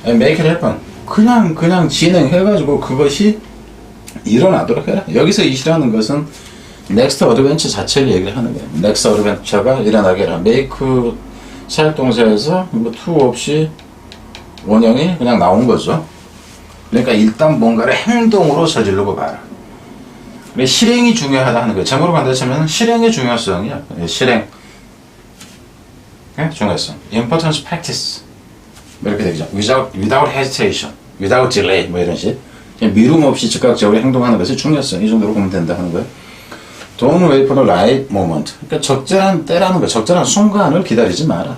make it happen. 그냥 진행해가지고 그것이 일어나도록 해라. 여기서 이시라는 것은 next adventure 자체를 얘기를 하는 거예요. next adventure가 일어나게 해라. make 사역동사에서 뭐 to 없이 원형이 그냥 나온 거죠. 그러니까 일단 뭔가를 행동으로 저지르고 봐라. 실행이 중요하다 하는 거예요. 제목으로 간다면 실행의 중요성이야. 실행. 중요성. importance practice. 이렇게 되죠. without hesitation, without delay, 뭐 이런 식. 그냥 미룸 없이 즉각적으로 행동하는 것의 중요성. 이 정도로 보면 된다 하는 거예요. Don't wait for the right moment. 그러니까 적절한 때라는 거, 적절한 순간을 기다리지 마라.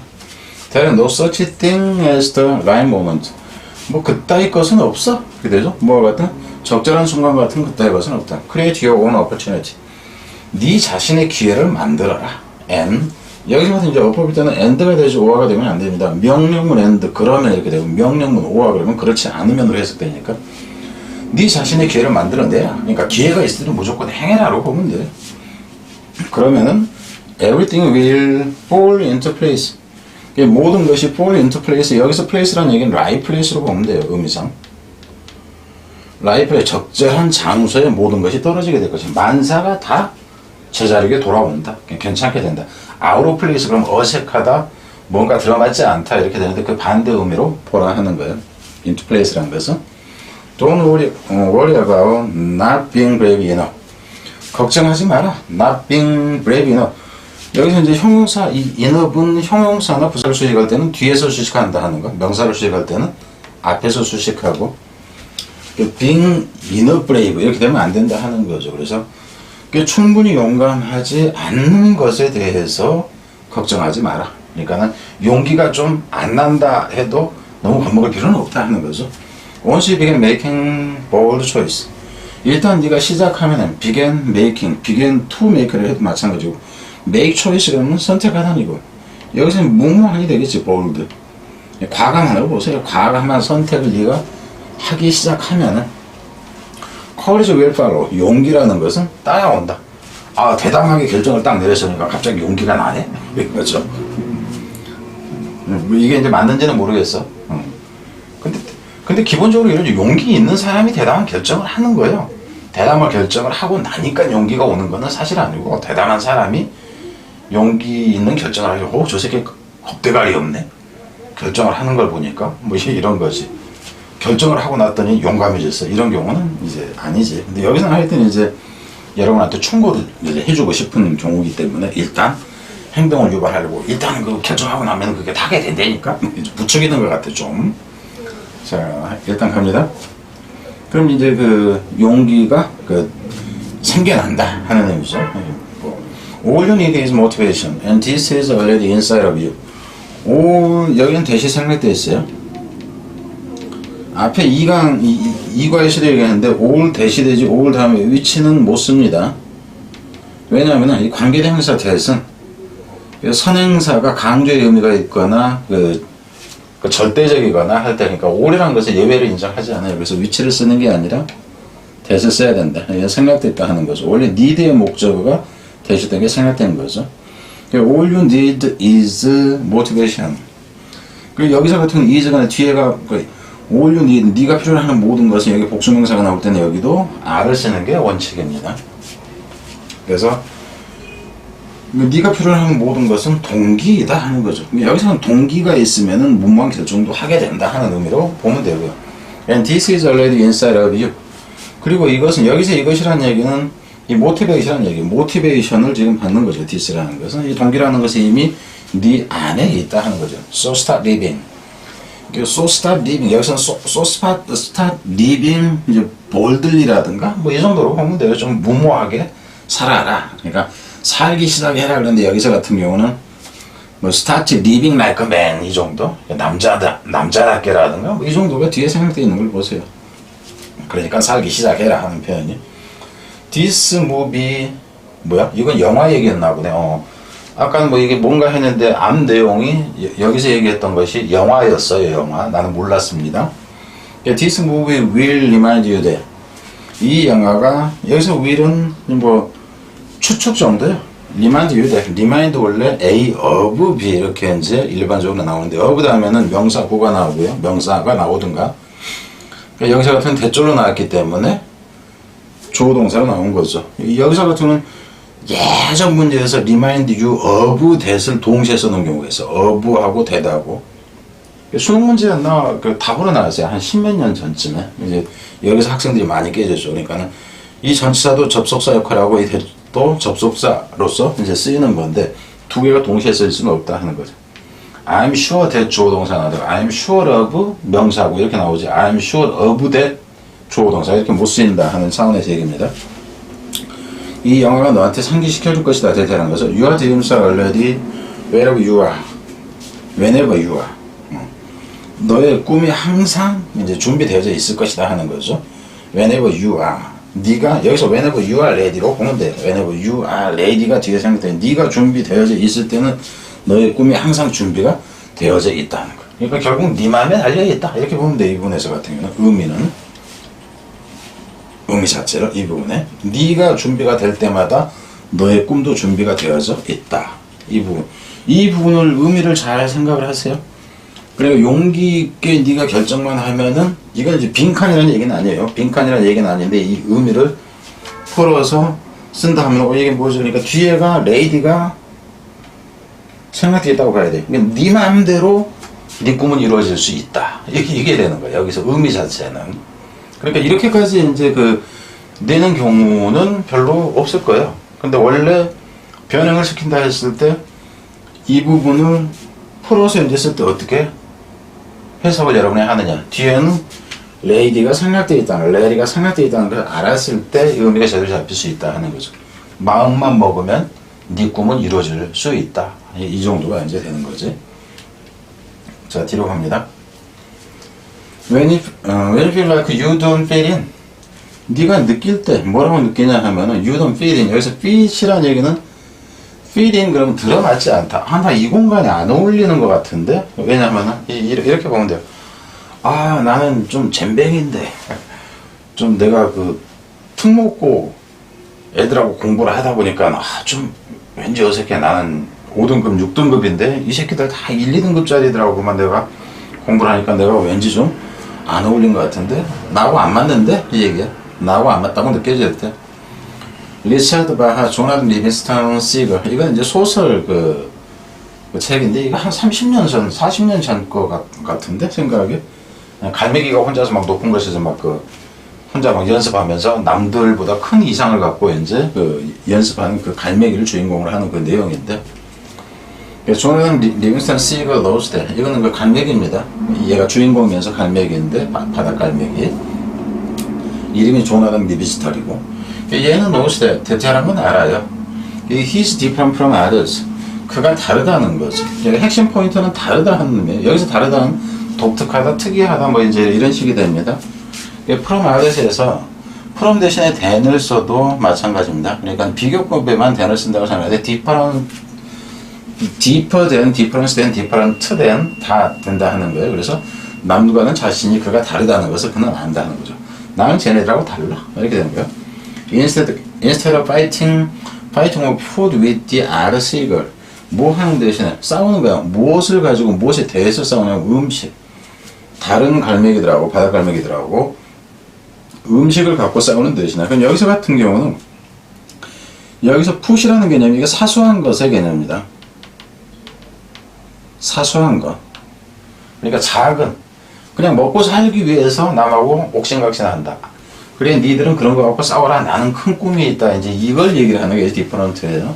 There is no such thing as the right moment. 뭐 그따위 것은 없어. 그렇게 되죠? 뭐 같은 적절한 순간 같은 그따위 것은 없다. Create your own opportunity. 네 자신의 기회를 만들어라. And 여기서 이제 어법일 때는 and가 되지 o가 되면 안 됩니다. 명령문 and 그러면 이렇게 되고 명령문 o가 그러면 그렇지 않으면으로 해석되니까 네 자신의 기회를 만들어내라. 그러니까 기회가 있을 때 무조건 행해라로 보면 돼. 그러면은 everything will fall into place. 모든 것이 fall into place. 여기서 place라는 얘기는 right place로 보면 돼요. 의미상. right place, 적절한 장소에 모든 것이 떨어지게 될 것이 만사가 다 제자리에 돌아온다. 괜찮게 된다. out of place 그럼 어색하다, 뭔가 들어맞지 않다 이렇게 되는데 그 반대 의미로 보라 하는 거예요. into place라는 것은 don't worry about not being brave enough. 걱정하지 마라. not being brave enough. 여기서 이제 형용사, 이 enough은 형용사나 부사를 수식할 때는 뒤에서 수식한다 하는 거. 명사를 수식할 때는 앞에서 수식하고 being enough brave 이렇게 되면 안 된다 하는 거죠. 그래서 충분히 용감하지 않는 것에 대해서 걱정하지 마라. 그러니까는 용기가 좀 안 난다 해도 너무 겁먹을 필요는 없다 하는 거죠. Once you begin making bold choice. 일단 네가 시작하면은 begin making, begin to make를 해도 마찬가지고 make choice 그러면 선택하다니고 여기서는 무모하게 되겠지. bold. 과감하다고 보세요. 과감한 선택을 네가 하기 시작하면은 courage will follow. 용기라는 것은 따라온다. 아, 대담하게 결정을 딱 내렸으니까 갑자기 용기가 나네? 그렇죠? 이게 이제 맞는지는 모르겠어. 근데 기본적으로 이런 용기 있는 사람이 대담한 결정을 하는 거예요. 대담한 결정을 하고 나니까 용기가 오는 거는 사실 아니고 대담한 사람이 용기 있는 결정을 하려고 저 새끼 겁대가리 없네? 결정을 하는 걸 보니까 뭐 이런 거지. 결정을 하고 났더니 용감해졌어. 이런 경우는 이제 아니지. 근데 여기서는 하여튼 이제 여러분한테 충고를 이제 해주고 싶은 경우이기 때문에 일단 행동을 유발하려고 일단 그 결정하고 나면 그게 하게 된다니까 부추기는 것 같아 좀. 자, 일단 갑니다. 그럼 이제 그 용기가 그 생겨난다 하는 의미죠. All you need is motivation and this is already inside of you. All 여기는 대시 생략되어 있어요. 앞에 이과의 시대 얘기하는데 all 대시되지 all 다음에 위치는 못 씁니다. 왜냐하면 이 관계대명사 that은 선행사가 강조의 의미가 있거나 그 절대적이거나 할 때니까 all이라는 것을 예외를 인정하지 않아요. 그래서 위치를 쓰는 게 아니라 that을 써야 된다. 생략됐다 하는 거죠. 원래 need의 목적어가 that이 된 게 생략된 거죠. all you need is motivation. 그리고 여기서 같은 경우 is가 뒤에가 all you need, 네가 필요로 하는 모든 것은 여기 복수명사가 나올 때는 여기도 are를 쓰는 게 원칙입니다. 그래서 네가 필요로 하는 모든 것은 동기이다 하는 거죠. 여기서는 동기가 있으면은 무모한 결정도 하게 된다 하는 의미로 보면 되고요. And this is already inside of you. 그리고 이것은 여기서 이것이라는 얘기는 이 motivation이라는 얘기, motivation을 지금 받는 거죠. this라는 것은 이 동기라는 것이 이미 네 안에 있다 하는 거죠. So start living. So start living. 여기서는 so start living 이제 boldly라든가 뭐 이 정도로 보면 돼요. 좀 무모하게 살아라. 그러니까 살기 시작해라 그런데 여기서 같은 경우는 뭐 start living like a man 이 정도 남자답게라든가 뭐 이 정도가 뒤에 생각되어 있는 걸 보세요. 그러니까 살기 시작해라 하는 표현이. This movie 뭐야? 이건 영화 얘기였나 보네. 아까는 뭐 이게 뭔가 했는데 앞 내용이 여기서 얘기했던 것이 영화였어요. 영화. 나는 몰랐습니다. This movie will remind you that 이 영화가 여기서 will은 뭐 추측 정도요. remind you that remind 원래 A of B 이렇게 이제 일반적으로 나오는데 of 다음에는 명사구가 나오고요. 명사가 나오든가. 그러니까 여기서 같은 대절로 나왔기 때문에 조동사가 나온 거죠. 여기서 같은 경우는 예전 문제에서 remind you of that을 동시에 써놓은 경우가 있어. of하고 that하고. 수능 문제였나 그 답으로 나왔어요. 한 십몇 년 전쯤에. 이제 여기서 학생들이 많이 깨졌죠. 그러니까는 이 전치사도 접속사 역할하고 이 that도 접속사로서 이제 쓰이는 건데 두 개가 동시에 쓸 수는 없다 하는 거죠. I'm sure that 조동사 나오다가 I'm sure of 명사고 이렇게 나오지. I'm sure of that 조동사 이렇게 못 쓰인다 하는 차원에서 얘기입니다. 이 영화가 너한테 상기시켜줄 것이다. 대체라는 것은 You are dreams are already wherever you are, whenever you are. 너의 꿈이 항상 이제 준비되어져 있을 것이다 하는 거죠. Whenever you are. 네가 여기서 whenever you are ready로 보면 돼요. Whenever you are ready가 뒤에 생각돼. 네가 준비되어져 있을 때는 너의 꿈이 항상 준비가 되어져 있다는 거. 그러니까 결국 네 마음에 달려 있다. 이렇게 보면 돼. 이 부분에서 같은 경우는 의미 자체로 이 부분에 네가 준비가 될 때마다 너의 꿈도 준비가 되어져 있다. 이 부분을 의미를 잘 생각을 하세요. 그리고 용기 있게 네가 결정만 하면은 이건 이제 빈칸이라는 얘기는 아니에요. 빈칸이라는 얘기는 아닌데 이 의미를 풀어서 쓴다 하면 이게 뭐죠? 그러니까 뒤에가 레이디가 생각되어 있다고 봐야 돼. 그러니까 네 마음대로 네 꿈은 이루어질 수 있다. 이게 되는 거예요. 여기서 의미 자체는. 그러니까 이렇게까지 이제 내는 경우는 별로 없을 거예요. 근데 원래 변형을 시킨다 했을 때 이 부분을 풀어서 이제 쓸 때 어떻게 해석을 여러분이 하느냐. 뒤에는 레이디가 생략되어 있다는, 레이디가 생략되어 있다는 걸 알았을 때 의미가 제대로 잡힐 수 있다 하는 거죠. 마음만 먹으면 네 꿈은 이루어질 수 있다. 이 정도가 이제 되는 거지. 자, 뒤로 갑니다. When you feel like you don't fit in. 네가 느낄 때 뭐라고 느끼냐 하면은 you don't fit in. 여기서 fit이라는 얘기는 fit in 그러면 들어맞지 않다. 나 이 공간에 안 어울리는 것 같은데? 왜냐면은 이렇게 보면 돼요. 나는 좀 잼뱅인데 좀 내가 특목고 애들하고 공부를 하다 보니까 좀 왠지 어색해. 나는 5등급 6등급인데 이 새끼들 다 1, 2등급짜리들하고만 내가 공부를 하니까 내가 왠지 좀 안 어울린 것 같은데? 나하고 안 맞는데? 이 얘기야. 나하고 안 맞다고 느껴질 때. 리차드 바하, 조나단 리비스턴 시거. 이건 이제 소설 그 책인데, 이거 한 30년 전, 40년 전 거 같은데? 생각에. 갈매기가 혼자서 막 높은 곳에서 혼자 막 연습하면서 남들보다 큰 이상을 갖고 이제 연습하는 그 갈매기를 주인공으로 하는 그 내용인데. 조나단 리빙스턴 시거 로스데. 이거는 그 갈매기입니다. 얘가 주인공이면서 갈매기인데, 바다 갈매기. 이름이 조나단 리비스턴이고. 얘는 로스데. 대체라는 건 알아요. He's different from others. 그가 다르다는 거지. 핵심 포인트는 다르다 하는 의미예요. 여기서 다르다는 독특하다, 특이하다, 뭐 이제 이런 식이 됩니다. from others에서 from 대신에 than을 써도 마찬가지입니다. 그러니까 비교법에만 than을 쓴다고 생각하는데 deeper than, difference than, different than 다 된다 하는 거예요. 그래서 남과는 자신이 그가 다르다는 것을 그는 안다는 거죠. 나는 쟤네들하고 달라. 이렇게 되는 거예요. Instead of fighting over food with the other seagull. 뭐 하는 대신에 싸우는 거야. 무엇을 가지고 무엇에 대해서 싸우냐면 음식. 다른 갈매기들하고 바다 갈매기들하고 음식을 갖고 싸우는 대신에. 그럼 여기서 같은 경우는 여기서 푸시라는 개념이 이게 사소한 것의 개념입니다. 사소한 것. 그러니까 작은. 그냥 먹고 살기 위해서 남하고 옥신각신한다. 그래 니들은 그런 거 갖고 싸워라. 나는 큰 꿈이 있다. 이제 이걸 얘기를 하는 게 디퍼런트예요.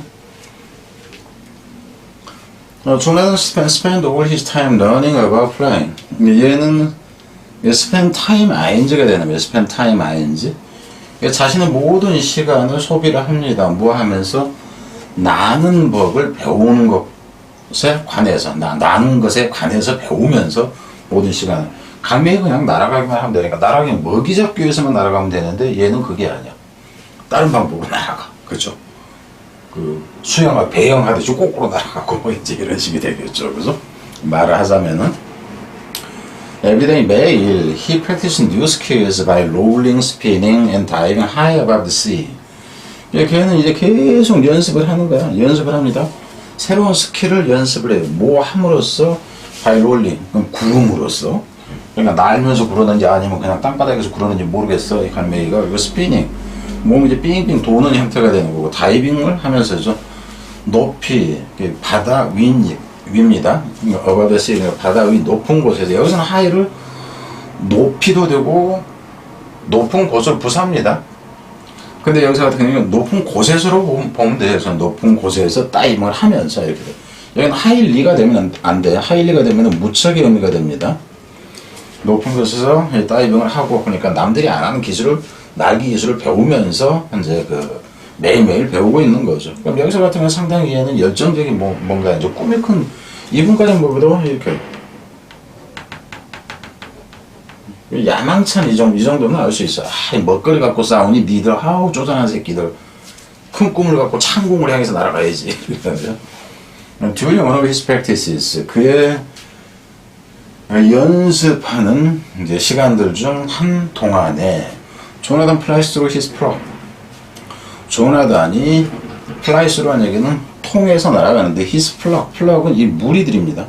Jonathan spent all his time learning about flying. 얘는 spend time ing가 되는 거예요. spend time ing. 자신의 모든 시간을 소비를 합니다. 뭐 하면서 나는 법을 배우는 것에 관해서 나는 것에 관해서 배우면서 모든 시간을. 갈매기 그냥 날아가기만 하면 되니까 날아가면 먹이 잡기 위해서만 날아가면 되는데 얘는 그게 아니야. 다른 방법으로 날아가. 그렇죠? 그 수영하고 배영하듯이 거꾸로 날아가고 뭐 이제 이런 식이 되겠죠. 그래서 말을 하자면은 every day 매일 he practiced new skills by rolling, spinning and diving high above the sea. 걔는 이제 계속 연습을 하는 거야. 연습을 합니다. 새로운 스킬을 연습을 해요. 뭐 함으로써 by rolling, 구름으로써. 그러니까 날면서 구르는지 아니면 그냥 땅바닥에서 구르는지 모르겠어. 이 갈매기가. 이거 스피닝. 몸이 이제 삥삥 도는 형태가 되는 거고, 다이빙을 하면서죠. 높이, 바다 위입니다. above the sea, 바다 위 높은 곳에서. 여기서는 하이를 높이도 되고, 높은 곳을 부사합니다. 근데 여기서 같은 경우는 높은 곳에서로 보면 돼요. 그래서 높은 곳에서 다이빙을 하면서 이렇게 돼요. 여기는 하일리가 되면 안 돼요. 하일리가 되면 무척의 의미가 됩니다. 높은 곳에서 다이빙을 하고, 그러니까 남들이 안 하는 기술을, 날기 기술을 배우면서 현재 그 매일매일 배우고 있는 거죠. 그럼 여기서 같은 경우는 상당히 얘는 열정적인 뭔가 이제 꿈이 큰 이분까지 뭐보다 이렇게 야망찬 이 정도는 알 수 있어. 먹거리 갖고 싸우니 니들 아우 쪼잔한 새끼들 큰 꿈을 갖고 창공을 향해서 날아가야지. During one of his practices, 그의 연습하는 이제 시간들 중 한 동안에 조나단 플라이스 through his frog. 조나단이 플라이스로한 얘기는 통해서 날아가는데 his 플락은 이 무리들입니다.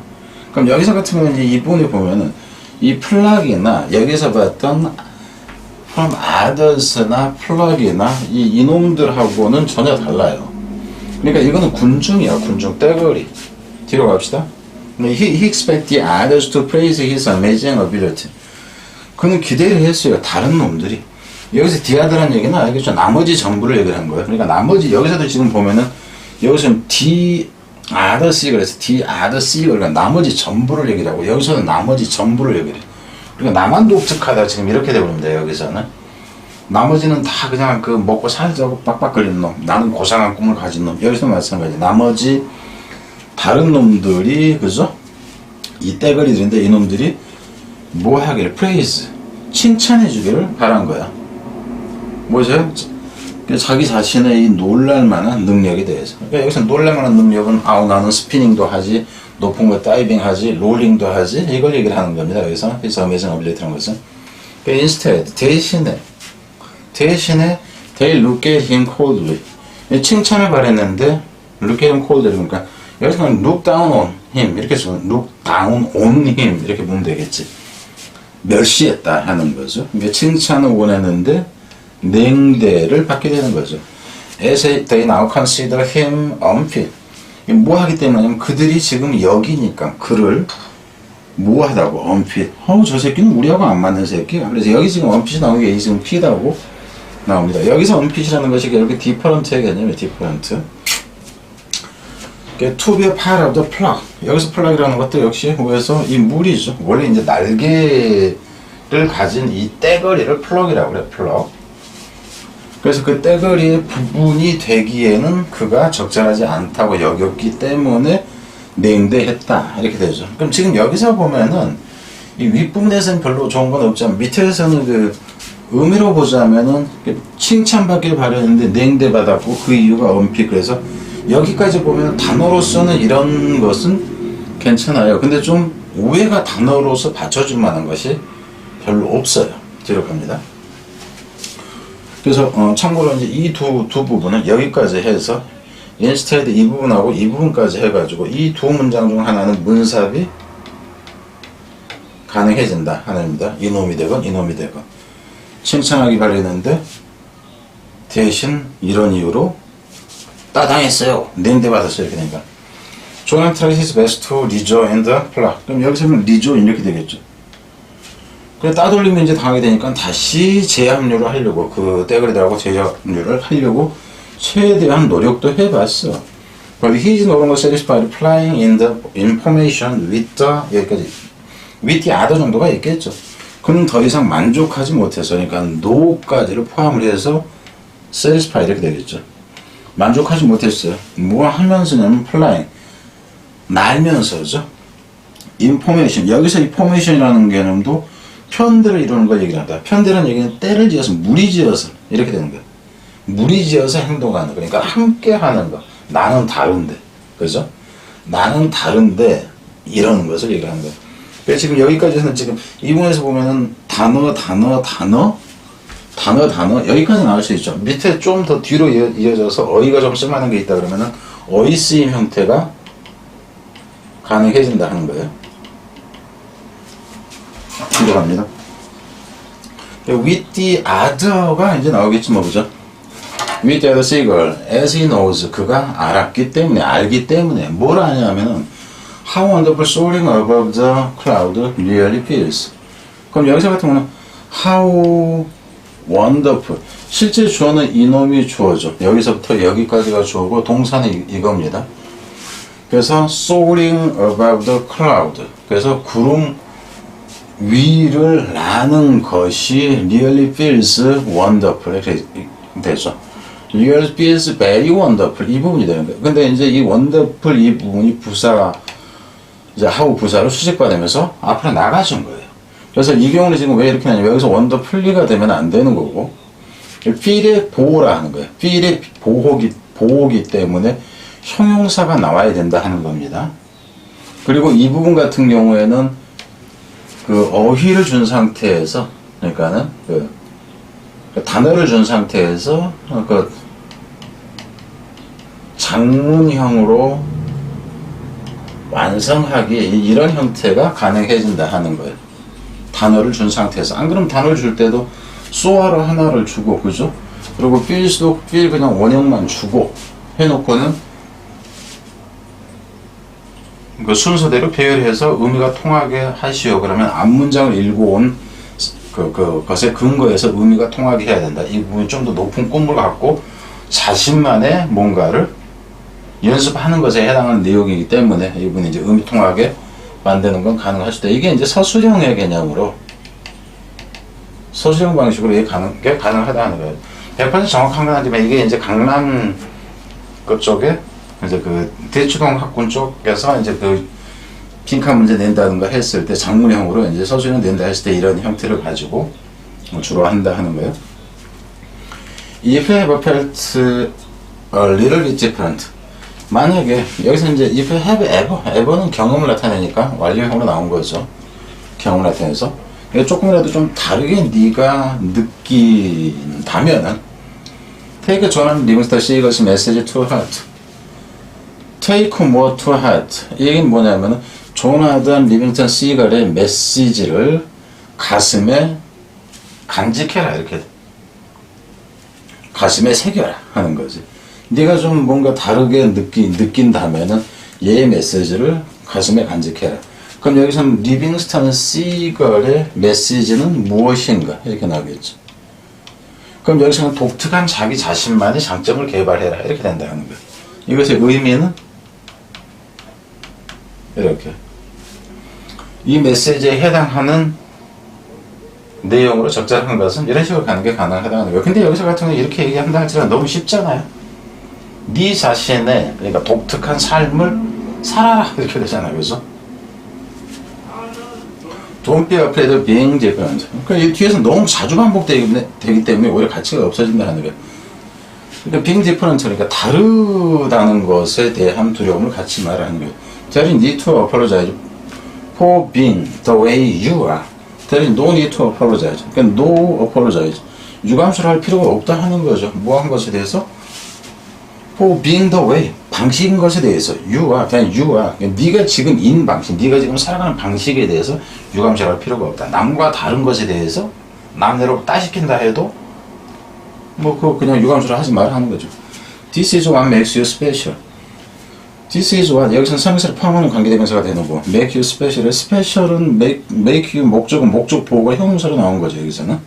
그럼 여기서 같은 경우는 이제 이분이 보면은 이 플락이나 여기서 봤던 from others나 플락이나 이놈들하고는 전혀 달라요. 그러니까 이거는 군중이야. 군중 떼거리. 뒤로 갑시다. He expected the others to praise his amazing ability. 그는 기대를 했어요. 다른 놈들이. 여기서 디아드라는 얘기는 알겠죠. 나머지 전부를 얘기를 한 거예요. 그러니까 나머지 여기서도 지금 보면은 여기서는 the other sea 그래서 the other sea 그러니까 나머지 전부를 얘기를 하고 여기서는 나머지 전부를 얘기를 해요. 그러니까 나만 독특하다 지금 이렇게 되버립니다. 여기서는 나머지는 다 그냥 그 먹고 살자고 빡빡 걸리는 놈. 나는 고상한 꿈을 가진 놈. 여기서 마찬가지. 나머지 다른 놈들이 그죠? 이 떼거리들인데 이놈들이 뭐 하기를 praise 칭찬해 주기를 바란 거야. 뭐죠? 자기 자신의 이 놀랄만한 능력에 대해서. 그러니까 여기서 놀랄만한 능력은 아우 나는 스피닝도 하지, 높은 거 다이빙 하지, 롤링도 하지 이걸 얘기를 하는 겁니다. 여기서 his amazing ability라는 것은. 그러니까 instead 대신에 they look at him coldly. 칭찬을 바랬는데 look at him coldly 그러니까 여기서는 look down on him 이렇게 쓰면 look down on him 이렇게 보면 되겠지. 멸시했다 하는 거죠. 그러니까 칭찬을 원했는데 냉대를 받게 되는 거죠. As they now consider him unfit. 뭐 하기 때문에 그들이 지금 여기니까 그를 뭐 하다고 unfit. 저 새끼는 우리하고 안 맞는 새끼야. 그래서 여기 지금 unfit이 나오는 게 지금 fit하고 나옵니다. 여기서 unfit이라는 것이 이렇게 different의 개념이에요. different. To be a part of the flock. 여기서 플락이라는 것도 역시 위에서 이 물이죠. 원래 이제 날개를 가진 이 떼거리를 플럭이라고 그래요. 플럭. 그래서 그 떼거리의 부분이 되기에는 그가 적절하지 않다고 여겼기 때문에 냉대했다. 이렇게 되죠. 그럼 지금 여기서 보면은 이 윗부분에서는 별로 좋은 건 없지만 밑에서는 그 의미로 보자면은 칭찬받길 바랬는데 냉대받았고 그 이유가 엄피. 그래서 여기까지 보면 단어로서는 이런 것은 괜찮아요. 근데 좀 오해가 단어로서 받쳐줄 만한 것이 별로 없어요. 뒤로 갑니다. 그래서 참고로 이제 이 두 부분은 여기까지 해서 instead 이 부분하고 이 부분까지 해가지고 이 두 문장 중 하나는 문sab이 가능해진다 하나입니다. 이놈이 되건 이놈이 되건 칭찬하기 바랬는데 대신 이런 이유로 따당했어요. 냉대받았어요. 그러니까 John tried his best to rejoin the plot. 그럼 여기서는 rejoin 이렇게 되겠죠. 그래 따돌리면 이제 당하게 되니까 다시 재합류를 하려고 그 떼거리들하고 재합류를 하려고 최대한 노력도 해봤어. But he is no longer satisfied plying in the information with the 여기까지 with the other 정도가 있겠죠. 그는 더 이상 만족하지 못해서 그러니까 no까지를 포함을 해서 satisfied 이렇게 되겠죠. 만족하지 못했어요. 뭐 하면서냐면 plying 날면서죠. information 여기서 information이라는 개념도 편들을 이루는 걸 얘기를 한다. 편들은 얘기는 때를 지어서 무리지어서 이렇게 되는 거예요. 무리지어서 행동하는 그러니까 함께 하는 거. 나는 다른데 그죠? 나는 다른데 이러는 것을 얘기하는 거예요. 그래서 지금 여기까지는 지금 이 부분에서 보면은 단어 여기까지 나올 수 있죠. 밑에 좀 더 뒤로 이어져서 어휘가 좀 쓸만한 게 있다 그러면은 어휘 쓰임 형태가 가능해진다 하는 거예요. 뒤로 갑니다. with the other가 이제 나오겠지 뭐 그죠? with the other seagull as he knows 그가 알았기 때문에 알기 때문에 뭘 아냐면은 how wonderful soaring above the cloud really feels. 그럼 여기서 같은 경우는 how wonderful 실제 주어는 이놈이 주어죠. 여기서부터 여기까지가 주어고 동사는 이겁니다. 그래서 soaring above the cloud 그래서 구름 위를 나는 것이 really feels wonderful 이렇게 되죠. really feels very wonderful 이 부분이 되는 거예요. 근데 이제 이 wonderful 이 부분이 부사가 이제 하고 부사로 수식받으면서 앞으로 나가준 거예요. 그래서 이 경우는 지금 왜 이렇게 하냐면 여기서 wonderfully가 되면 안 되는 거고 feel의 보호라 하는 거예요. feel의 보호기 때문에 형용사가 나와야 된다 하는 겁니다. 그리고 이 부분 같은 경우에는 그 어휘를 준 상태에서 그러니까는 그 단어를 준 상태에서 그 장문형으로 완성하기 이런 형태가 가능해진다 하는 거예요. 단어를 준 상태에서 안 그러면 단어를 줄 때도 so아로 하나를 주고 그죠? 그리고 feels도 feel 그냥 원형만 주고 해놓고는 그 순서대로 배열해서 의미가 통하게 하시오. 그러면 앞문장을 읽고 온 것에 근거해서 의미가 통하게 해야 된다. 이 부분이 좀 더 높은 꿈을 갖고 자신만의 뭔가를 연습하는 것에 해당하는 내용이기 때문에 이 부분이 이제 의미 통하게 만드는 건 가능할 수도 있다. 이게 이제 서술형의 개념으로 서술형 방식으로 이게 가능하다는 거예요. 100% 정확한 건 아니지만 이게 이제 강남 그쪽에 이제 그 대치동 학군 쪽에서 이제 그 빈칸 문제 낸다든가 했을 때 장문형으로 이제 서술형 낸다 했을 때 이런 형태를 가지고 주로 한다 하는 거예요. If you have felt a little bit different. 만약에 여기서 이제 if you have ever는 경험을 나타내니까 완료형으로 나온 거죠. 경험을 나타내서 조금이라도 좀 다르게 네가 느낀다면은 take John Livingston Seagull's message to heart. take more to heart. 이 얘기는 뭐냐면은 조나단 리빙턴 시걸의 메시지를 가슴에 간직해라 이렇게 가슴에 새겨라 하는 거지. 네가 좀 뭔가 다르게 느낀다면은 얘의 메시지를 가슴에 간직해라. 그럼 여기서는 리빙스턴 시걸의 메시지는 무엇인가 이렇게 나오겠죠. 그럼 여기서는 독특한 자기 자신만의 장점을 개발해라 이렇게 된다는 거예요. 이것의 의미는 이렇게 이 메시지에 해당하는 내용으로 적절한 것은 이런 식으로 가는 게 가능하다는 거예요. 근데 여기서 같은 경우는 이렇게 얘기한다 할지라도 너무 쉽잖아요. 네 자신의 그러니까 독특한 삶을 살아라 이렇게 되잖아요. 그래서 Don't be afraid of being different. 그러니까 이 뒤에서 너무 자주 반복되기 때문에 오히려 가치가 없어진다는 거예요. 그러니까 being different, 그러니까 다르다는 것에 대한 두려움을 갖지 말라는 거예요. There is need to apologize for being the way you are. There is no need to apologize. 그러니까 no apologize. 유감스러워 할 필요가 없다 하는 거죠. 뭐 한 것에 대해서? For being the way. 방식인 것에 대해서. You are. 그냥 you are. 그러니까 네가 지금 인 방식, 네가 지금 살아가는 방식에 대해서 유감스러워 할 필요가 없다. 남과 다른 것에 대해서 남대로 따시킨다 해도 뭐 그거 그냥 유감스러워 하지 말라 하는 거죠. This is what makes you special. This is what, 여기서는 상사를 포함하는 관계대명사가 되는 거. Make you special. special은 make you 목적은 목적 보호가 형용사로 나온 거죠. 여기서는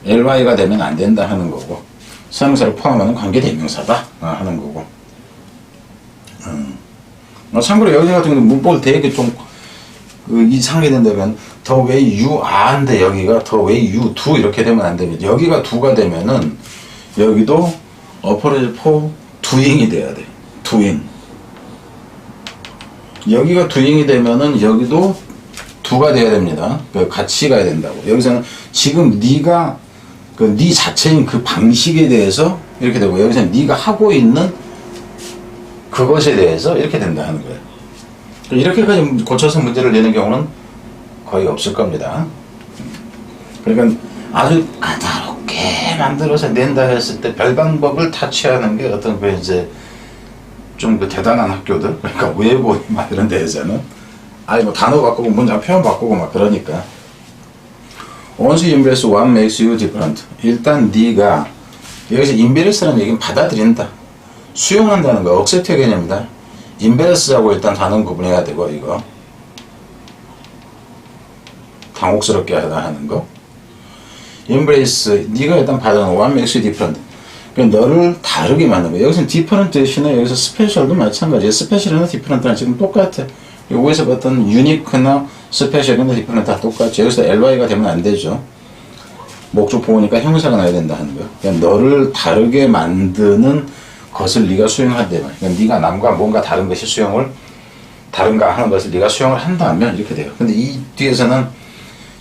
ly가 되면 안 된다 하는 거고, 상사를 포함하는 관계대명사다 하는 거고. 참고로 여기 같은 경우는 문법을 되게 좀 이상하게 된다면 the way you are인데 여기가 the way you do 이렇게 되면 안 됩니다. 여기가 do가 되면은 여기도 apologize for doing이 돼야 돼. doing. 여기가 doing이 되면은 여기도 do가 돼야 됩니다. 같이 가야 된다고. 여기서는 지금 네가 네 자체인 그 방식에 대해서 이렇게 되고, 여기서는 네가 하고 있는 그것에 대해서 이렇게 된다 하는 거예요. 이렇게까지 고쳐서 문제를 내는 경우는 거의 없을 겁니다. 그러니까 아주 까다롭게 만들어서 낸다 했을 때 별 방법을 다 취하는 게 어떤 그 이제 좀 그 대단한 학교들, 그러니까 외고 막 이런 데에서는 아니 뭐 단어 바꾸고 문장 표현 바꾸고 막 그러니까. Once you embrace what makes you different. 일단 네가 여기서 embrace라는 얘기는 받아들인다, 수용한다는 거, accept의 개념입니다. embrace하고 일단 단어 구분해야 되고, 이거 당혹스럽게 하다 하는 거. embrace, 네가 일단 받아놓은 what makes you different. 그러니까 너를 다르게 만든 거. 여기서는 different 대신에 여기서 special도 마찬가지예요. special이나 different랑 지금 똑같아. 여기서 봤던 unique나 special이나 different 다 똑같죠. 여기서 ly가 되면 안 되죠. 목적 보호니까 형용사가 나야 된다 하는 거야. 그러니까 너를 다르게 만드는 것을 네가 수용한다면, 그러니까 네가 남과 뭔가 다른 것이 다른가 하는 것을 네가 수용을 한다면 이렇게 돼요. 근데 이 뒤에서는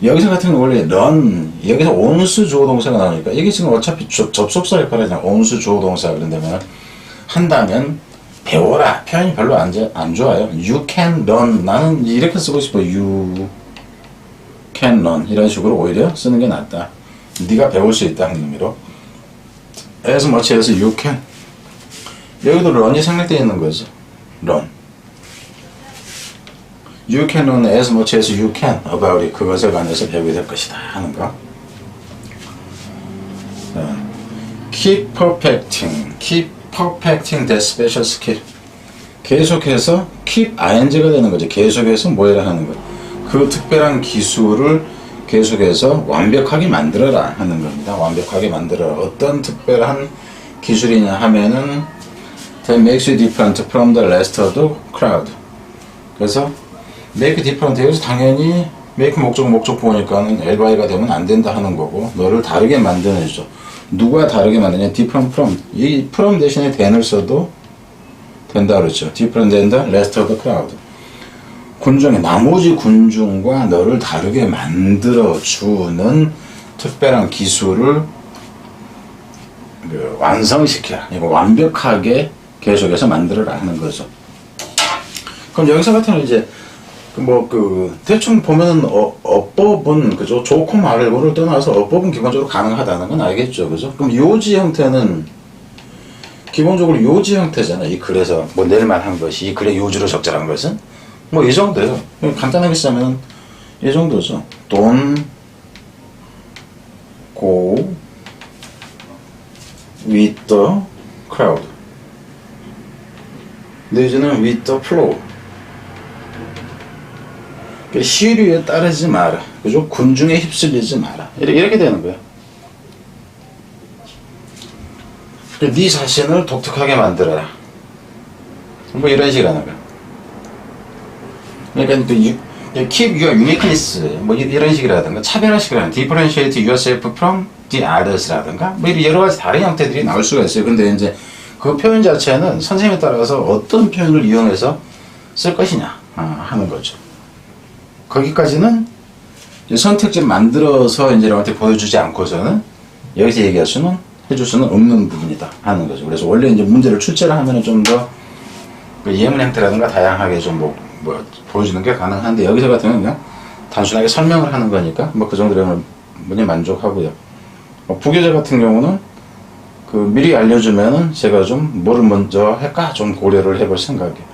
여기서 같은 경우 원래 run, 여기서 온수 주어 동사가 나오니까 이게 지금 어차피 접속사 역할을 하잖아. 온수 주어 동사. 그런다면 한다면 배워라 표현이 별로 안 좋아요. You can learn. 나는 이렇게 쓰고 싶어. You can learn. 이런 식으로 오히려 쓰는 게 낫다. 네가 배울 수 있다 하는 의미로. as much as you can. 여기도 learn이 생략되어 있는 거죠. learn. You can learn as much as you can about it. 그것에 관해서 배우게 될 것이다 하는 거. Keep perfecting that special skill. 계속해서 keep ing가 되는 거죠. 계속해서 뭐해라 하는 거. 그 특별한 기술을 계속해서 완벽하게 만들어라 하는 겁니다. 완벽하게 만들어라. 어떤 특별한 기술이냐 하면은 that makes you different from the rest of the crowd. 그래서 make different, 여기서 당연히 make 목적 보니까는 ly가 되면 안 된다 하는 거고, 너를 다르게 만드는 거죠. 누가 다르게 만드냐? different from. 이 from 대신에 than을 써도 된다 그렇죠. different than the rest of the crowd. 나머지 군중과 너를 다르게 만들어주는 특별한 기술을 완성시켜라. 이거 완벽하게 계속해서 만들어라 하는 거죠. 그럼 여기서 같은 경우는 이제 대충 보면은 어법은 그죠, 좋고 말고를 떠나서 어법은 기본적으로 가능하다는 건 알겠죠, 그죠? 그럼 요지 형태는 기본적으로 요지 형태잖아. 이 글에서 뭐 낼만한 것이 이 글의 요지로 적절한 것은 뭐 이 정도예요. 간단하게 쓰면 이 정도죠. Don't go with the crowd. 내지는 with the flow. 시류에 따르지 마라. 그죠? 군중에 휩쓸리지 마라. 이렇게 되는 거야. 네 자신을 독특하게 만들어라. 뭐 이런 식이라는 거야. 그러니까 keep your uniqueness 뭐 이런 식이라든가 차별화식이라든가 differentiate yourself from the others라든가 뭐 이런 여러 가지 다른 형태들이 나올 수가 있어요. 근데 이제 그 표현 자체는 선생님에 따라서 어떤 표현을 이용해서 쓸 것이냐 하는 거죠. 거기까지는 이제 선택지 만들어서 이제 여러분한테 보여주지 않고서는 여기서 얘기할 수는 해줄 수는 없는 부분이다 하는 거죠. 그래서 원래 이제 문제를 출제를 하면은 좀 더 예문 형태라든가 다양하게 좀 뭐 보여주는 게 가능한데 여기서 같은 경우는 그냥 단순하게 설명을 하는 거니까 뭐 그 정도로 문제 만족하고요. 부교재 같은 경우는 그 미리 알려주면은 제가 좀 뭐를 먼저 할까 좀 고려를 해볼 생각이에요.